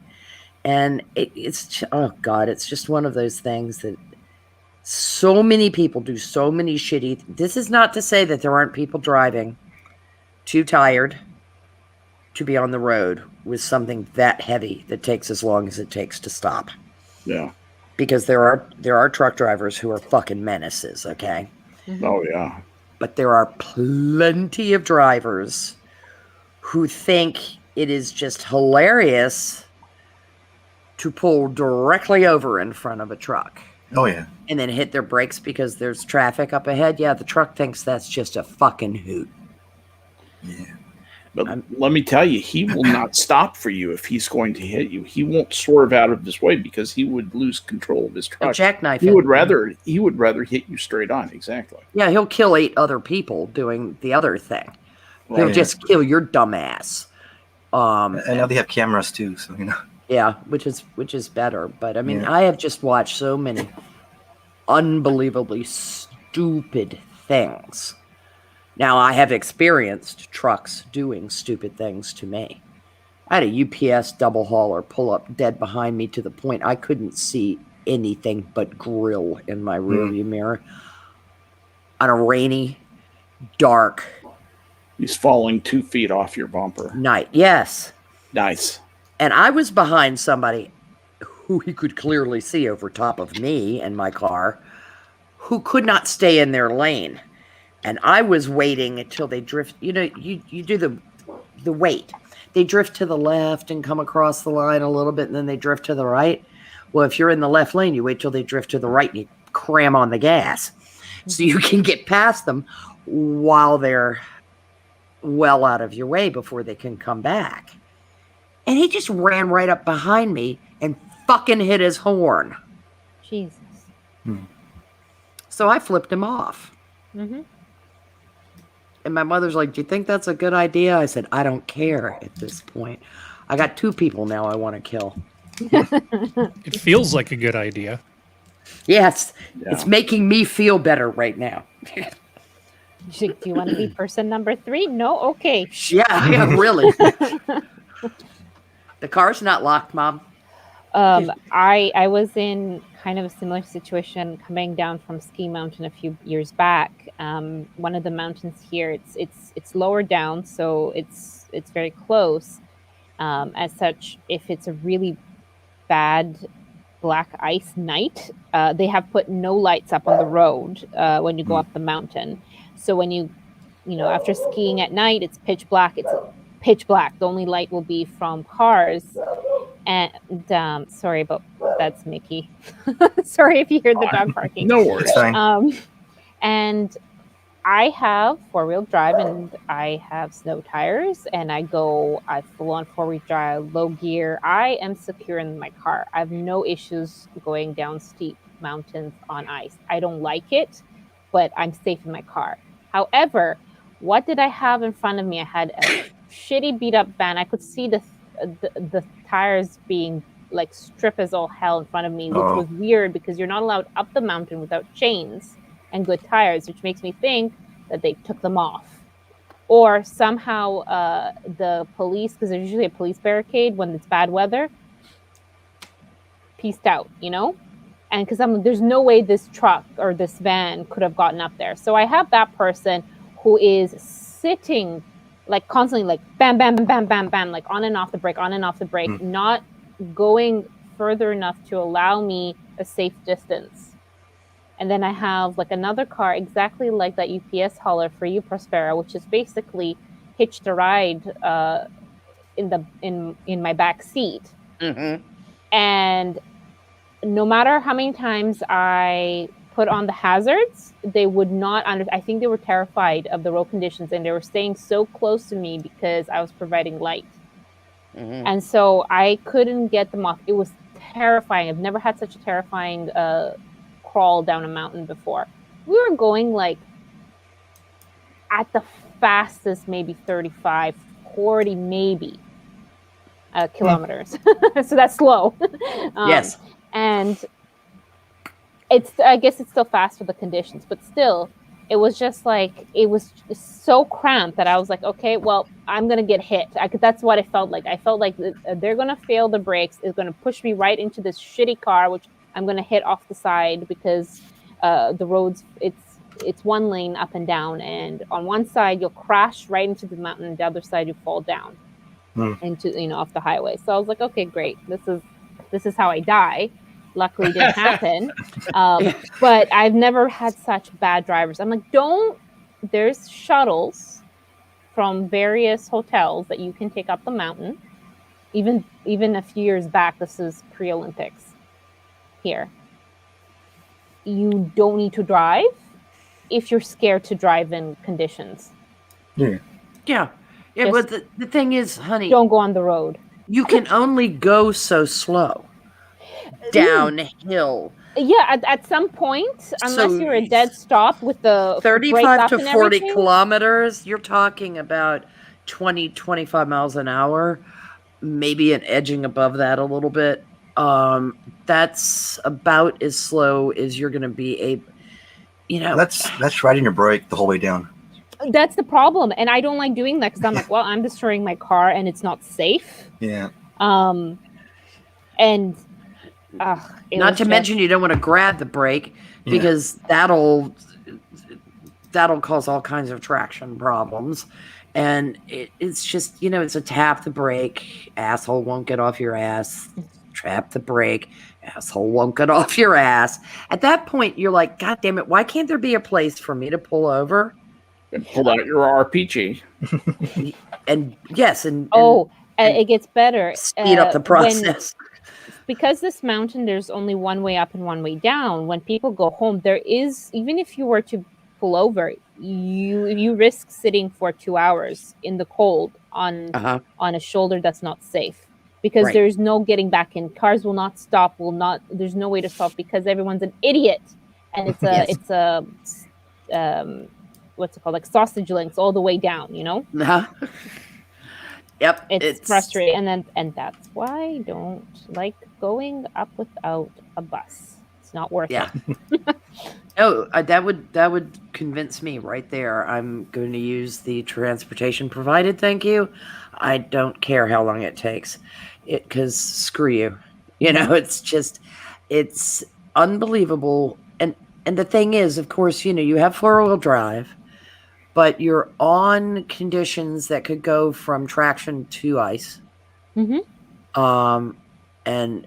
And it's just one of those things that so many people do so many shitty. This is not to say that there aren't people driving too tired to be on the road with something that heavy that takes as long as it takes to stop. Yeah. Because there are truck drivers who are fucking menaces, okay? Oh yeah. But there are plenty of drivers who think it is just hilarious to pull directly over in front of a truck Oh yeah. and then hit their brakes because there's traffic up ahead. Yeah, the truck thinks that's just a fucking hoot. Yeah. But let me tell you, he will not stop for you if he's going to hit you. He won't swerve out of his way because he would lose control of his truck. Jackknife. He would rather hit you straight on. Exactly. Yeah, he'll kill 8 other people doing the other thing. He'll Right. just kill your dumb ass. And now they have cameras too, so you know. Yeah, which is better. But I mean, Yeah. I have just watched so many unbelievably stupid things. Now, I have experienced trucks doing stupid things to me. I had a UPS double hauler pull up dead behind me to the point I couldn't see anything but grill in my rearview mirror on a rainy, dark He's falling 2 feet off your bumper. night. Yes. Nice. And I was behind somebody who he could clearly see over top of me and my car, who could not stay in their lane. And I was waiting until they drift. You know, you do the wait. They drift to the left and come across the line a little bit, and then they drift to the right. Well, if you're in the left lane, you wait till they drift to the right and you cram on the gas so you can get past them while they're well out of your way before they can come back. And he just ran right up behind me and fucking hit his horn. Jesus. So I flipped him off. Mm-hmm. And my mother's like, do you think that's a good idea? I said, I don't care at this point. I got 2 people now I want to kill. It feels like a good idea. Yes, Yeah. it's making me feel better right now. Do you want to be person number 3? No? Okay. Yeah, really. The car's not locked, Mom. I was in kind of a similar situation coming down from Ski Mountain a few years back. One of the mountains here, it's lower down, so it's very close. As such, if it's a really bad black ice night, they have put no lights up on the road when you go up the mountain. So when you after skiing at night, it's pitch black. It's pitch black. The only light will be from cars. And sorry about that's Mickey. Sorry if you hear the dog barking. No worries. It's fine. And I have 4-wheel drive and I have snow tires and I full on 4-wheel drive, low gear. I am secure in my car. I have no issues going down steep mountains on ice. I don't like it, but I'm safe in my car. However, what did I have in front of me? I had a shitty beat up van. I could see the tires being like strip as all hell in front of me, which was weird because you're not allowed up the mountain without chains and good tires, which makes me think that they took them off. Or somehow the police, because there's usually a police barricade when it's bad weather, pieced out, you know? And because there's no way this truck or this van could have gotten up there. So I have that person who is sitting like constantly like bam, bam, bam, bam, bam, bam, like on and off the brake, not going further enough to allow me a safe distance. And then I have like another car exactly like that UPS hauler for you, Prospero, which is basically hitched a ride in my back seat. Mm-hmm. And no matter how many times I put on the hazards, they would not I think they were terrified of the road conditions, and they were staying so close to me because I was providing light. Mm-hmm. And so I couldn't get them off. It was terrifying. I've never had such a terrifying crawl down a mountain before. We were going like at the fastest, maybe 35, 40, maybe kilometers. So that's slow. Yes. And I guess it's still fast for the conditions, but still, it was just like, it was just so cramped that I was like, okay, well, I'm going to get hit. That's what I felt like. I felt like they're going to fail the brakes. It's going to push me right into this shitty car, which I'm going to hit off the side because the roads, it's one lane up and down. And on one side, you'll crash right into the mountain. And the other side, you fall down into, off the highway. So I was like, okay, great. This is how I die. Luckily it didn't happen. But I've never had such bad drivers. I'm like, there's shuttles from various hotels that you can take up the mountain. Even a few years back, this is pre-Olympics here. You don't need to drive if you're scared to drive in conditions. Yeah. But the thing is, honey, don't go on the road. You can only go so slow downhill. Yeah, at some point, unless you're a dead stop with the 35 to 40 kilometers, you're talking about 20, 25 miles an hour, maybe an edging above that a little bit. That's about as slow as you're going to be That's riding your brake the whole way down. That's the problem, and I don't like doing that because I'm like, well, I'm destroying my car and it's not safe. Yeah. And not to mention you don't want to grab the brake because that'll cause all kinds of traction problems. And it's just, it's a tap the brake, asshole won't get off your ass. Trap the brake, asshole won't get off your ass. At that point, you're like, God damn it, why can't there be a place for me to pull over? And pull out your RPG. And yes, and it gets better. Speed up the process. Because this mountain, there's only one way up and one way down. When people go home, there is, even if you were to pull over, you risk sitting for 2 hours in the cold on a shoulder that's not safe. Because there's no getting back in. Cars will not stop, there's no way to stop because everyone's an idiot. And it's what's it called? Like sausage links all the way down, Yep. It's frustrating. And that's why I don't like going up without a bus. It's not worth it. That would convince me right there. I'm going to use the transportation provided. Thank you. I don't care how long it takes. Because screw you. It's unbelievable. And the thing is, of course, you have 4-wheel drive, but you're on conditions that could go from traction to ice. Mm-hmm. And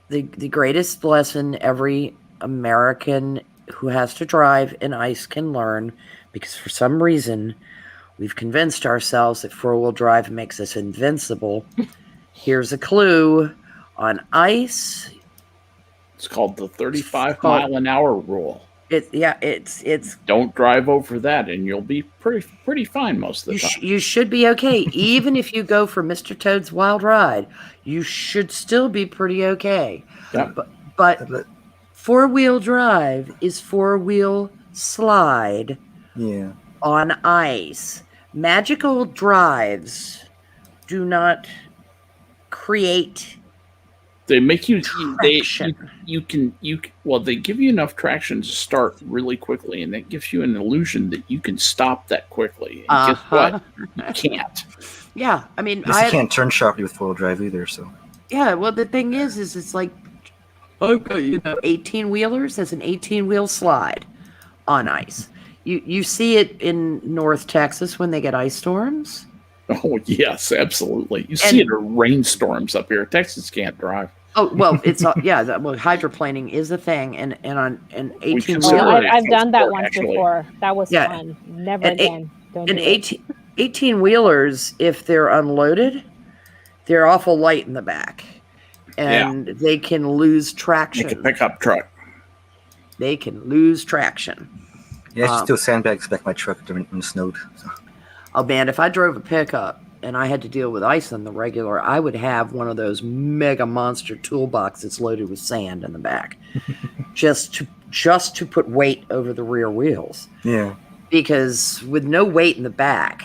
the greatest lesson every American who has to drive in ice can learn, because for some reason we've convinced ourselves that 4-wheel drive makes us invincible. Here's a clue. On ice, it's called the 35-mile-an-hour rule. It's don't drive over that, and you'll be pretty fine most of the time. You should be okay, even if you go for Mr. Toad's Wild Ride. You should still be pretty okay. Yeah. But 4-wheel drive is 4-wheel slide. Yeah. On ice. magical drives do not create They make you traction. they give you enough traction to start really quickly, and that gives you an illusion that you can stop that quickly. And guess what? You can't. Yeah, I mean, Guess you can't turn sharply with four-wheel drive either. So yeah. Well, the thing is it's like, okay, 18-wheelers as an 18-wheel slide on ice. You see it in North Texas when they get ice storms. Oh yes, absolutely. You see it in rainstorms up here. Texas can't drive. Oh well, it's hydroplaning is a thing, and on an 18 consider Oh, it wheeler, I've done that sport, once actually. before. That was Yeah. fun. Never And again. Don't and do it. 18 wheelers, if they're unloaded, they're awful light in the back, and they can lose traction. Make a pickup truck. They can lose traction. yeah, I just do sandbags back my truck during when it snowed. So. Oh man, if I drove a pickup and I had to deal with ice on the regular, I would have one of those mega monster toolboxes loaded with sand in the back, just to put weight over the rear wheels. Yeah, Because with no weight in the back,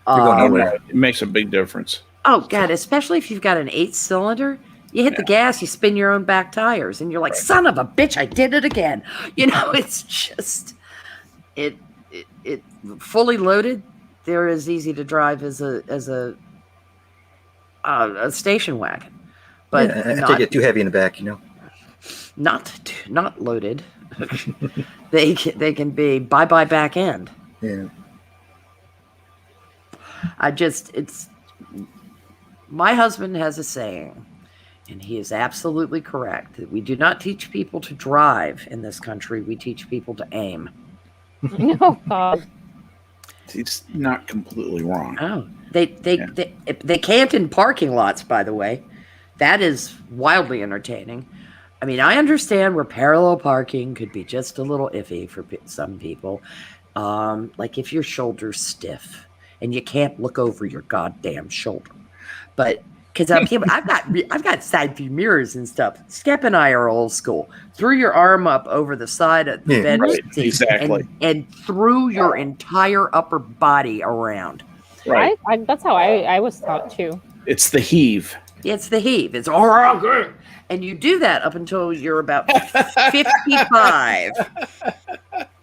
You're going nowhere. It makes a big difference. oh god, especially if you've got an 8-cylinder, you hit the gas, you spin your own back tires, and you're like, son of a bitch, I did it again. It's just it fully loaded. They're as easy to drive as a station wagon, but I take it too heavy in the back, not loaded. they can be bye back end. Yeah. My husband has a saying, and he is absolutely correct, that we do not teach people to drive in this country. We teach people to aim. Oh God. He's not completely wrong. Oh, they can't in parking lots, by the way. That is wildly entertaining. I mean, I understand where parallel parking could be just a little iffy for some people. Like if your shoulder's stiff and you can't look over your goddamn shoulder. But because I've got side view mirrors and stuff. Skep and I are old school. Threw your arm up over the side of the bed right, seat exactly. and threw your entire upper body around. Right. That's how I was taught too. It's the heave. It's the heave. It's all right, good. And you do that up until you're about 55.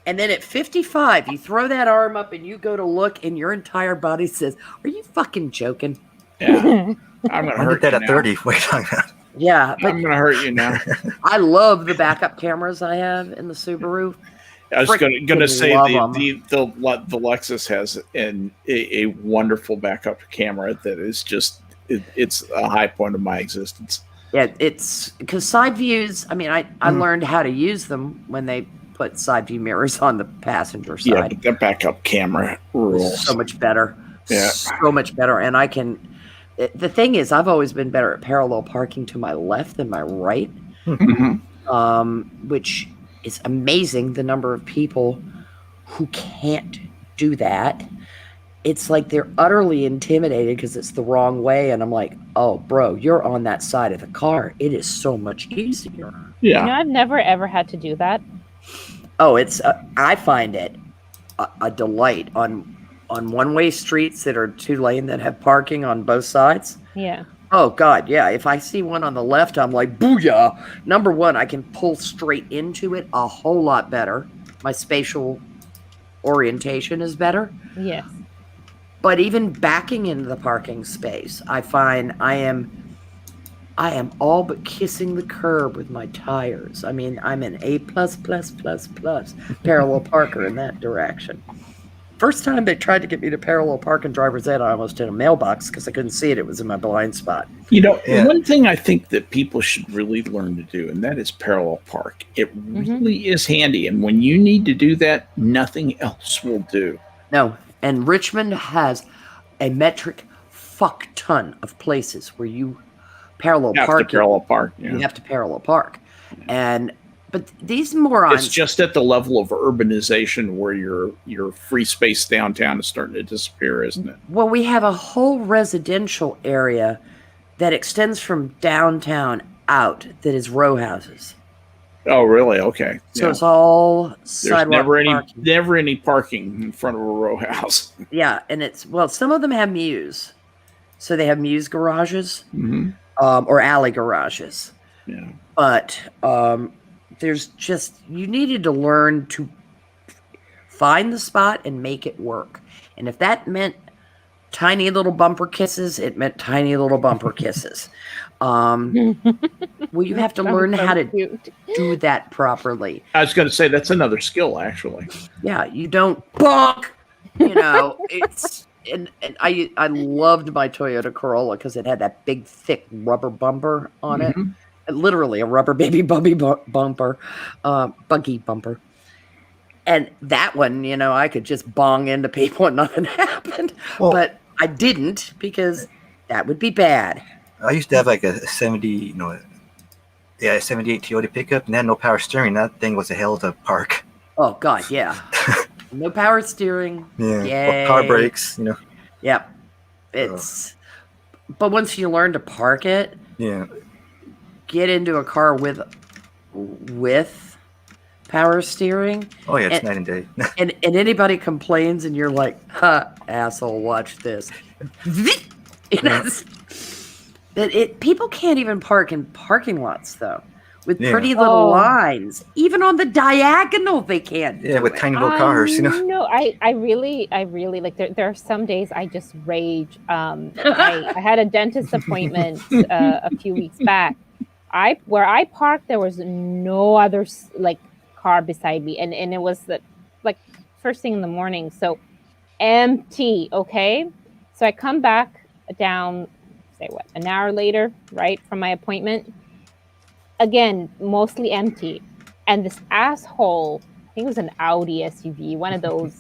And then at 55, you throw that arm up and you go to look, and your entire body says, "Are you fucking joking?" Yeah. I'm gonna I hurt did that you at now. 30. What are you talking about? Yeah, but I'm gonna hurt you now. I love the backup cameras I have in the Subaru. I was gonna say love the 'em. the Lexus has a wonderful backup camera that is just it's a high point of my existence. Yeah, it's because side views. I mean, I learned how to use them when they put side view mirrors on the passenger Yeah, side. but the backup camera rules. So much better. Yeah. So much better. And I can. The thing is, I've always been better at parallel parking to my left than my right, which is amazing. The number of people who can't do that. It's like they're utterly intimidated because it's the wrong way. And I'm like, oh, bro, you're on that side of the car. It is so much easier. Yeah. I've never ever had to do that. Oh, it's I find it a delight on one-way streets that are 2-lane that have parking on both sides. Yeah. Oh God, yeah. If I see one on the left, I'm like, booyah. Number one, I can pull straight into it a whole lot better. My spatial orientation is better. Yes. But even backing into the parking space, I find I am all but kissing the curb with my tires. I mean, I'm an A++++ parallel parker in that direction. First time they tried to get me to parallel park in driver's ed, I almost hit a mailbox because I couldn't see it. It was in my blind spot. One thing I think that people should really learn to do, and that is parallel park. It really is handy. And when you need to do that, nothing else will do. No, and Richmond has a metric fuck ton of places where you parallel You have park. to parallel park. You Yeah. have to parallel park. But these morons. It's just at the level of urbanization where your free space downtown is starting to disappear, isn't it? Well, we have a whole residential area that extends from downtown out that is row houses. Oh, really? Okay. So Yeah. it's all There's sidewalk parking. never any parking in front of a row house. Yeah, and it's some of them have MUs, so they have MUs garages, Mm-hmm. or alley garages. Yeah. But there's just you needed to learn to find the spot and make it work. And if that meant tiny little bumper kisses, it meant tiny little bumper kisses. Well, you have to learn how to do that properly. I was going to say that's another skill, actually. Yeah, you don't bonk. It's and I loved my Toyota Corolla because it had that big thick rubber bumper on it. Literally a rubber baby bumper, buggy bumper. And that one, I could just bong into people and nothing happened. Well, but I didn't because that would be bad. I used to have like a 78 Toyota pickup, and that had no power steering. That thing was a hell to park. Oh God, yeah. No power steering. Yeah. Yay. Power brakes, Yep. But once you learn to park it, Yeah. get into a car with power steering. Oh yeah, it's night and day. and anybody complains and you're like, huh, asshole, watch this. People can't even park in parking lots though. With pretty little lines. Even on the diagonal they can't. Yeah, with tiny little cars, No, I really like there are some days I just rage. I had a dentist appointment a few weeks back. Where I parked, there was no other car beside me, and it was like first thing in the morning, so empty. Okay, so I come back down, say what, an hour later, right from my appointment. Again, mostly empty, and this asshole, I think it was an Audi SUV, one of those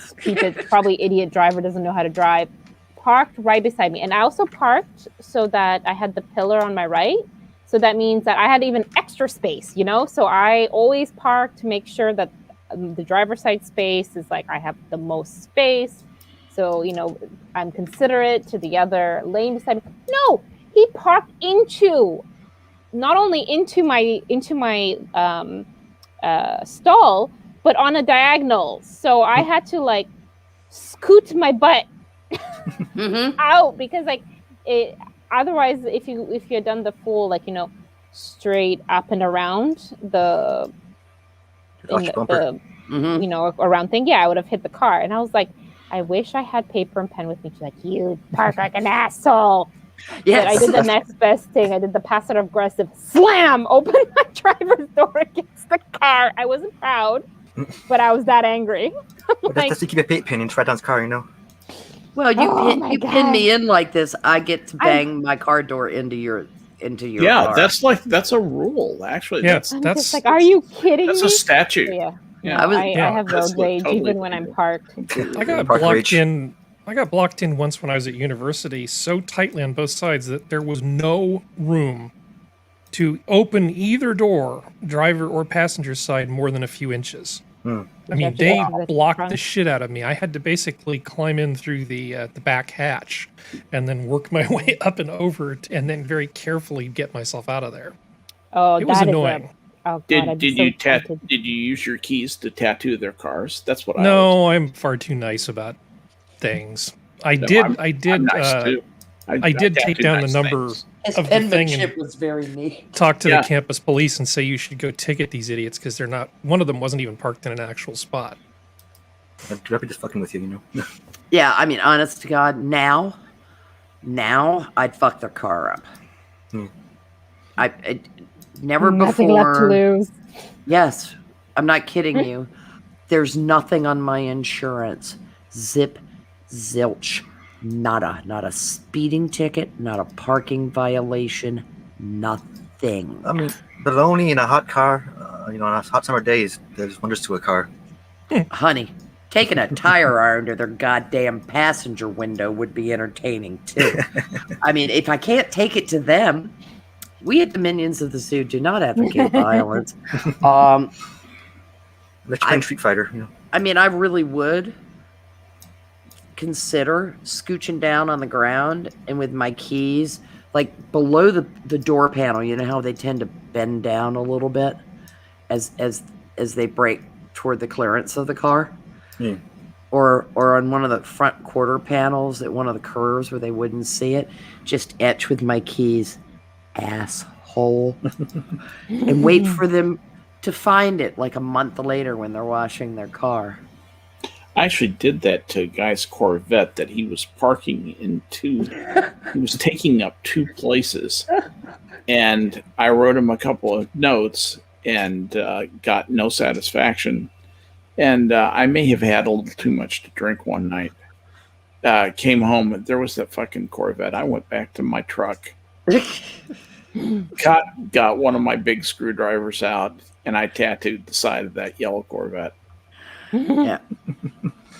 stupid, probably idiot driver, doesn't know how to drive, parked right beside me, and I also parked so that I had the pillar on my right. So that means that I had even extra space, So I always park to make sure that the driver's side space is I have the most space. So, I'm considerate to the other lane beside me. No, he parked not only into my stall, but on a diagonal. So I had to scoot my butt out because otherwise, if you had done the full straight up and around around thing, I would have hit the car. And I was like, I wish I had paper and pen with me to you park like an asshole. Yes. But I did the next best thing. I did the passive aggressive slam, open my driver's door against the car. I wasn't proud, but I was that angry. That's to keep a paint pin and try down his car, Well, you pin me in like this, I get to bang my car door into your car. That's a rule, actually. Yeah, that's like, are you kidding me? That's a statute. Yeah. I have road rage even when I'm parked. I got blocked in once when I was at university so tightly on both sides that there was no room to open either door, driver or passenger side, more than a few inches. I mean, they blocked the shit out of me. I had to basically climb in through the back hatch and then work my way up and over and then very carefully get myself out of there. Oh, it was annoying. Did you use your keys to tattoo their cars? That's what I'm far too nice about things. I did take down the number of the thing and was very neat. Talk to the campus police and say you should go ticket these idiots because they're not. One of them wasn't even parked in an actual spot. I'm just fucking with you, Yeah, I mean, honest to God, now I'd fuck their car up. I never Nothing before. left to lose. Yes, I'm not kidding you. There's nothing on my insurance. Zip, zilch, nada. Not a speeding ticket, not a parking violation, nothing. I mean, but only in a hot car, on hot summer days, there's wonders to a car. Honey, taking a tire iron to their goddamn passenger window would be entertaining too. I mean, if I can't take it to them, we at the Minions of the Zoo do not advocate violence. Let's play Street Fighter. I mean, I really would consider scooching down on the ground and with my keys, below the door panel. You know how they tend to bend down a little bit? as they brake toward the clearance of the car. Yeah. Or on one of the front quarter panels at one of the curves where they wouldn't see it, just etch with my keys, asshole, and wait for them to find it like a month later when they're washing their car. I actually did that to a guy's Corvette that he was parking in two. He was taking up two places, and I wrote him a couple of notes and got no satisfaction. And I may have had a little too much to drink one night. Came home and there was that fucking Corvette. I went back to my truck, got one of my big screwdrivers out, and I tattooed the side of that yellow Corvette. Yeah.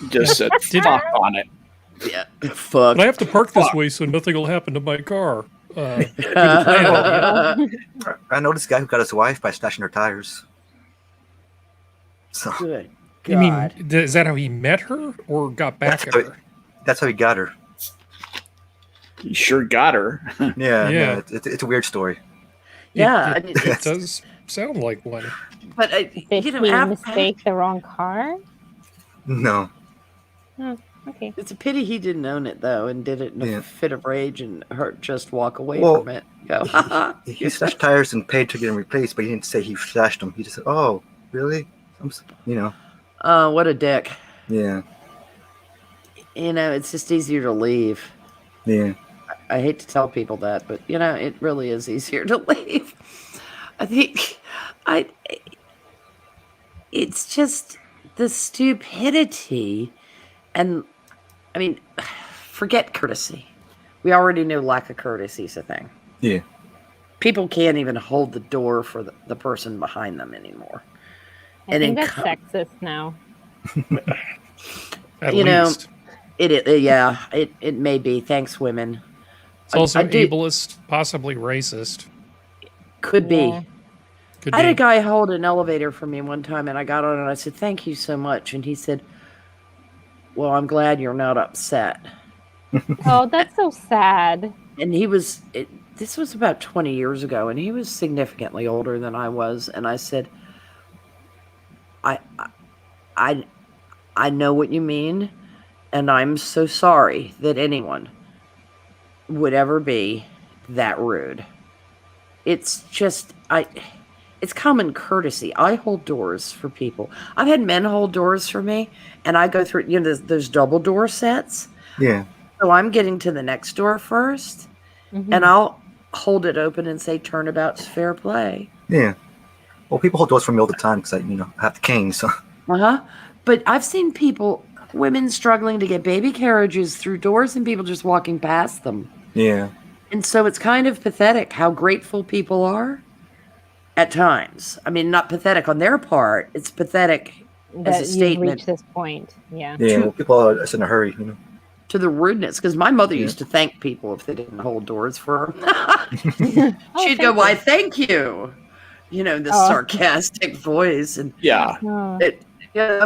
Just said fuck on it. Yeah. Fuck. But I have to park this way so nothing will happen to my car. I know this guy who got his wife by slashing her tires. So Good You mean, God. is that how he met her or got back at her? that's how he got her. You sure got her. Yeah, Yeah. it's a weird story. Yeah, It, it's- it does sound like one. But Did you know, he mistake the wrong car? No. Okay. it's a pity he didn't own it though, and did it in a Yeah. fit of rage and just walk away Well, from it. Go, haha. He slashed tires and paid to get them replaced, but he didn't say he slashed them. He just said, "Oh, really?" What a dick. Yeah, You know, it's just easier to leave. yeah. I hate to tell people that, but you know, it really is easier to leave. I think it's just the stupidity, and I mean, forget courtesy. We already know lack of courtesy is a thing. Yeah. People can't even hold the door for the person behind them anymore. I And think in that's co- sexist now. At You know, least. It may be. Thanks, women. It's also I do- ableist, possibly racist. Could be. Yeah. Could I had a be. guy hold an elevator for me one time, and I got on and I said, "Thank you so much." And he said, "Well, I'm glad you're not upset." Oh, that's so sad. And this was about 20 years ago, and he was significantly older than I was. And I said, I know what you mean, and I'm so sorry that anyone would ever be that rude. It's just, it's common courtesy. I hold doors for people. I've had men hold doors for me, and I go through, those double door sets. Yeah. So I'm getting to the next door first, Mhm. and I'll hold it open and say, "Turnabout's fair play." Yeah. Well, people hold doors for me all the time because I have the cane. So But I've seen women struggling to get baby carriages through doors and people just walking past them. yeah, And so it's kind of pathetic how grateful people are at times. I mean, not pathetic on their part. It's pathetic That as a you've statement reached this point. Yeah. yeah. Well, people are just in a hurry. to the rudeness. Because my mother Yeah. used to thank people if they didn't hold doors for her. Oh, She'd thank go, you. "Why, thank you." This Oh. sarcastic voice. And Yeah. Oh.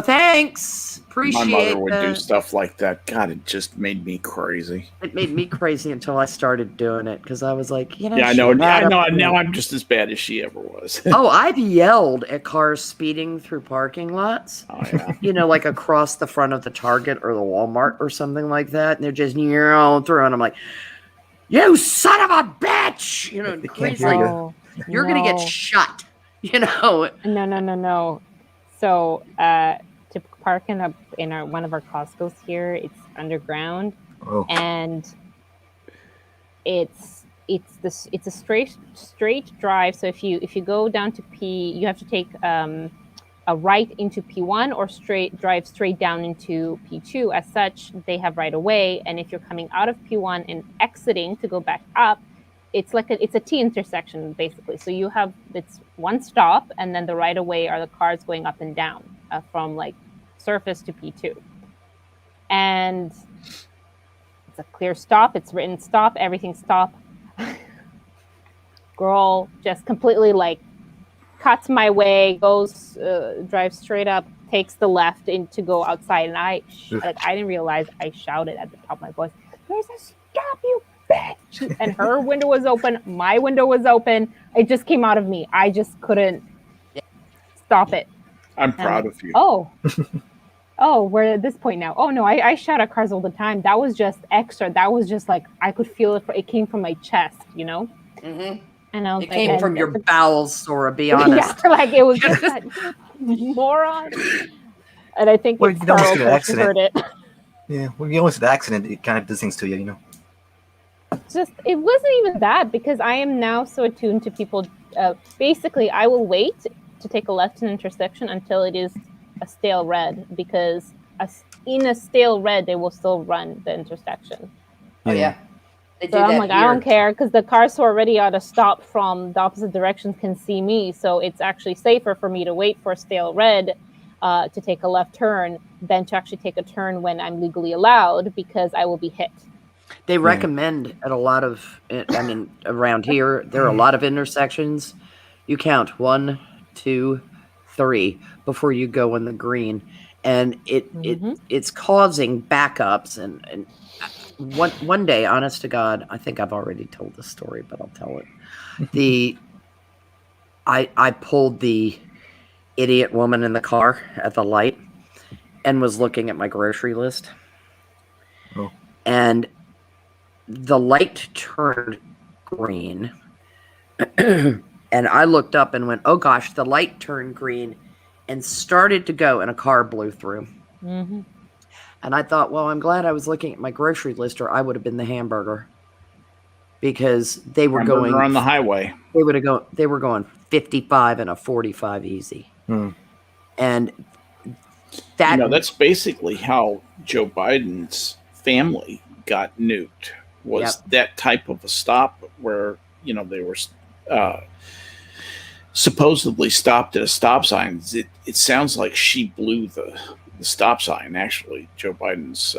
thanks. Appreciate My mother would do that. stuff like that. God, it just made me crazy. It made me crazy until I started doing it because I was like, Yeah, I know. Now I'm just as bad as she ever was. Oh, I've yelled at cars speeding through parking lots. Oh, yeah. Like across the front of the Target or the Walmart or something like that, and they're just through, and I'm like, "You son of a bitch!" They can't crazy. hear you. No, You're gonna get no. shot. No. So to park in one of our Costco's here, it's underground, Oh, and it's a straight drive. So if you go down to P, you have to take a right into P1 or drive straight down into P2. As such, they have right of way, and if you're coming out of P1 and exiting to go back up, it's a T intersection basically. So it's one stop, and then the right of way are the cars going up and down from like surface to P2, and it's a clear stop. It's written stop. Everything stop. Girl just completely cuts my way, goes drives straight up, takes the left to go outside, and I didn't realize I shouted at the top of my voice, "There's a stop, you bitch!" And her window was open, my window was open. It just came out of me. I just couldn't stop it. I'm And I'm proud like, of you. Oh, we're at this point now. Oh no, I shout at cars all the time. That was just extra. That was just like I could feel it. It came from my chest, Mm-hmm. And I was It like, came from your bowels, Sora, be honest. yeah, like it was just that moron. And I think Well, it's you don't Carl get an who accident. heard it. Yeah, when you almost an accident, it kind of does things to you, you know. Just it wasn't even that because I am now so attuned to people. Basically, I will wait to take a left in an intersection until it is a stale red because in a stale red they will still run the intersection. Oh yeah. They do So I'm that like, here. I don't care because the cars who are already at a stop from the opposite direction can see me. So it's actually safer for me to wait for a stale red to take a left turn than to actually take a turn when I'm legally allowed because I will be hit. They recommend at a lot of, I mean, around here, there are a lot of intersections. You count 1, 2, 3 before you go in the green. And it's causing backups. And one day, honest to God, I think I've already told this story, but I'll tell it. I pulled the idiot woman in the car at the light and was looking at my grocery list. Oh. And the light turned green. And I looked up and went, oh gosh, the light turned green and started to go and a car blew through. Mm-hmm. And I thought, well, I'm glad I was looking at my grocery list or I would have been the hamburger. Because they were Hamburger going on the highway. They were going 55 and a 45 easy. And that that's basically how Joe Biden's family got nuked. Was that type of a stop where they were supposedly stopped at a stop sign? It sounds like she blew the stop sign. Actually, Joe Biden's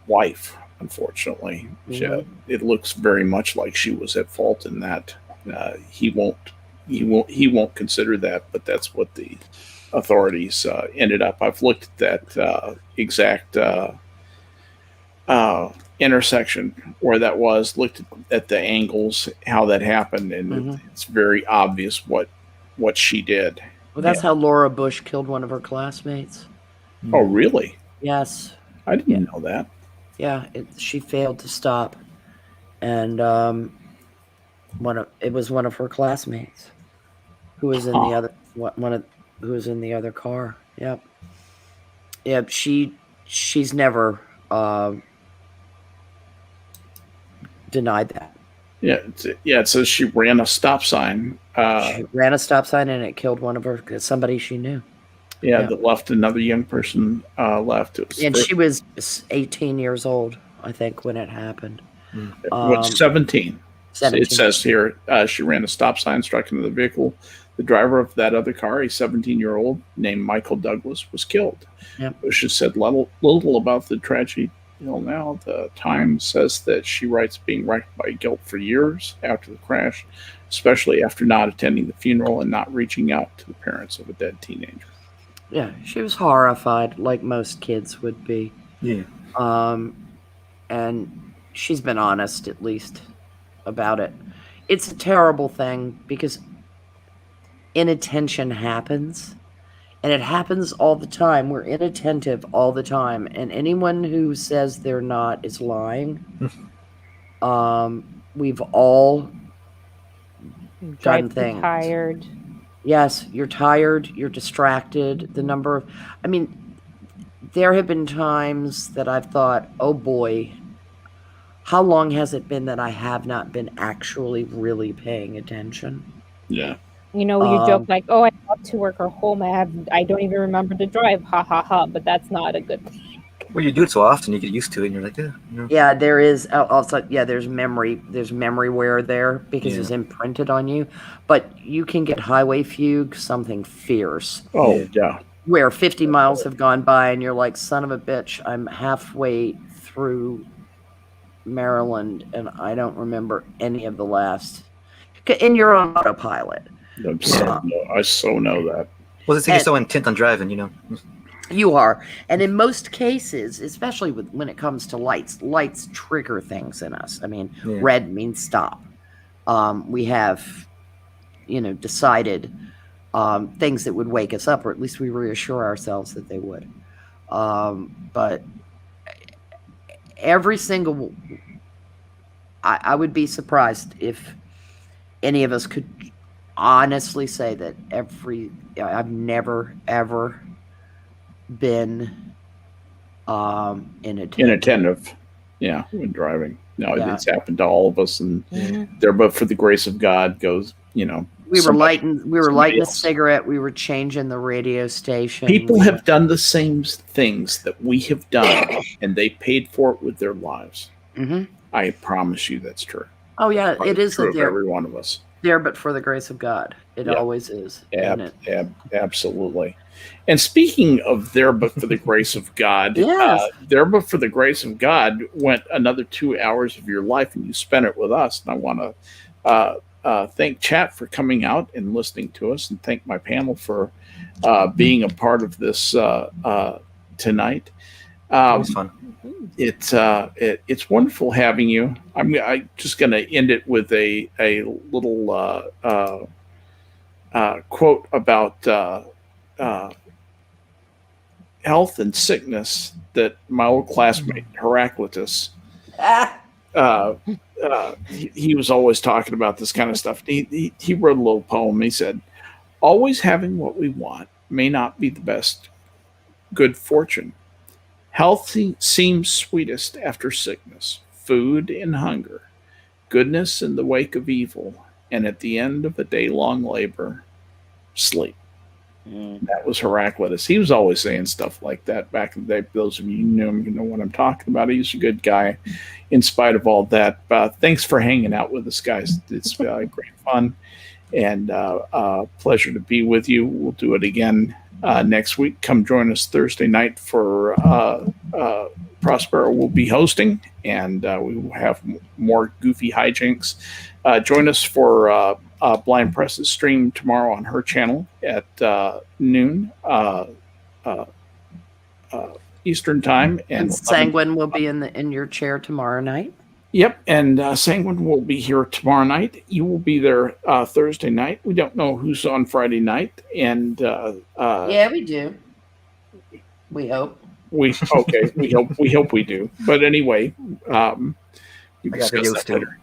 wife. Unfortunately, it looks very much like she was at fault in that. He won't consider that, but that's what the authorities ended up. I've looked at that exact intersection where that was. Looked at the angles, how that happened, and it's very obvious what she did. Well, that's how Laura Bush killed one of her classmates. Oh, really? Yes. I didn't know that. Yeah, she failed to stop, and it was one of her classmates who was in the other who was in the other car. Yep. Yep. She's never denied that. Yeah. It says she ran a stop sign. She ran a stop sign and it killed somebody she knew. Yeah, that left another young person left. And she was 18 years old, I think, when it happened. 17. 17. It says here she ran a stop sign, struck into the vehicle. The driver of that other car, a 17-year-old named Michael Douglas, was killed. Yep. Bush has said little about the tragedy. Now the Times says that she writes being racked by guilt for years after the crash, especially after not attending the funeral and not reaching out to the parents of a dead teenager. Yeah, she was horrified, like most kids would be. Yeah. And she's been honest, at least, about it. It's a terrible thing because inattention happens, and it happens all the time. We're inattentive all the time, and anyone who says they're not is lying. We've all done things. Tired. Yes, you're tired, you're distracted. There have been times that I've thought, oh boy, how long has it been that I have not been actually really paying attention? Yeah. You joke like, oh, I got to work or home. I don't even remember to drive. Ha ha ha. But that's not a good thing. Well, you do it so often, you get used to it, and you're like, Yeah, there is also, there's memory wear there because it's imprinted on you. But you can get highway fugue, something fierce. Oh, yeah. Where 50 miles have gone by and you're like, son of a bitch, I'm halfway through Maryland and I don't remember any of the last. And you're on autopilot. I so know that. Well, it's like you're so intent on driving, You are. And in most cases, especially when it comes to lights trigger things in us. Red means stop. We have, decided things that would wake us up, or at least we reassure ourselves that they would. But every single, I would be surprised if any of us could honestly say that I've never ever been Inattentive. Yeah, when driving. No, Yeah. it's happened to all of us, and Mhm. there, but for the grace of God goes, we were somebody- lighting a else. cigarette, we were changing the radio station. People have done the same things that we have done, and they paid for it with their lives. Mhm. I promise you that's true. Oh yeah, it is true of there, every one of us. but for the grace of God, it Yeah. always is. Isn't it? Absolutely. And speaking of there, but for the grace of God, Yes. there, but for the grace of God went another 2 hours of your life, and you spent it with us. And I want to thank chat for coming out and listening to us, and thank my panel for being a part of this tonight. It was fun. It's wonderful having you. I'm just going to end it with a little quote about health and sickness that my old classmate Heraclitus, he was always talking about this kind of stuff. He wrote a little poem. He said, "Always having what we want may not be the best good fortune. Health seems sweetest after sickness, food and hunger, goodness in the wake of evil, and at the end of a day-long labor, sleep." That was Heraclitus. He was always saying stuff like that back in the day. Those of you who knew him, you know what I'm talking about. He's a good guy in spite of all that. Thanks for hanging out with us, guys. It's great fun and pleasure to be with you. We'll do it again next week. Come join us Thursday night for Prospero will be hosting, and we will have more goofy hijinks. Join us for Blind Press's stream tomorrow on her channel at noon Eastern time, And Sanguine will be in your chair tomorrow night. Yep, and Sanguine will be here tomorrow night. You will be there Thursday night. We don't know who's on Friday night, and Yeah, we do. We hope. we hope we do. But anyway, we I got discuss videos that too. later.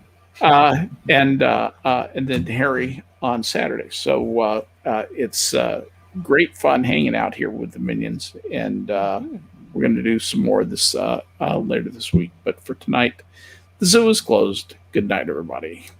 And then Harry on Saturday. So it's great fun hanging out here with the minions, and we're going to do some more of this later this week. But for tonight, the zoo is closed. Good night, everybody.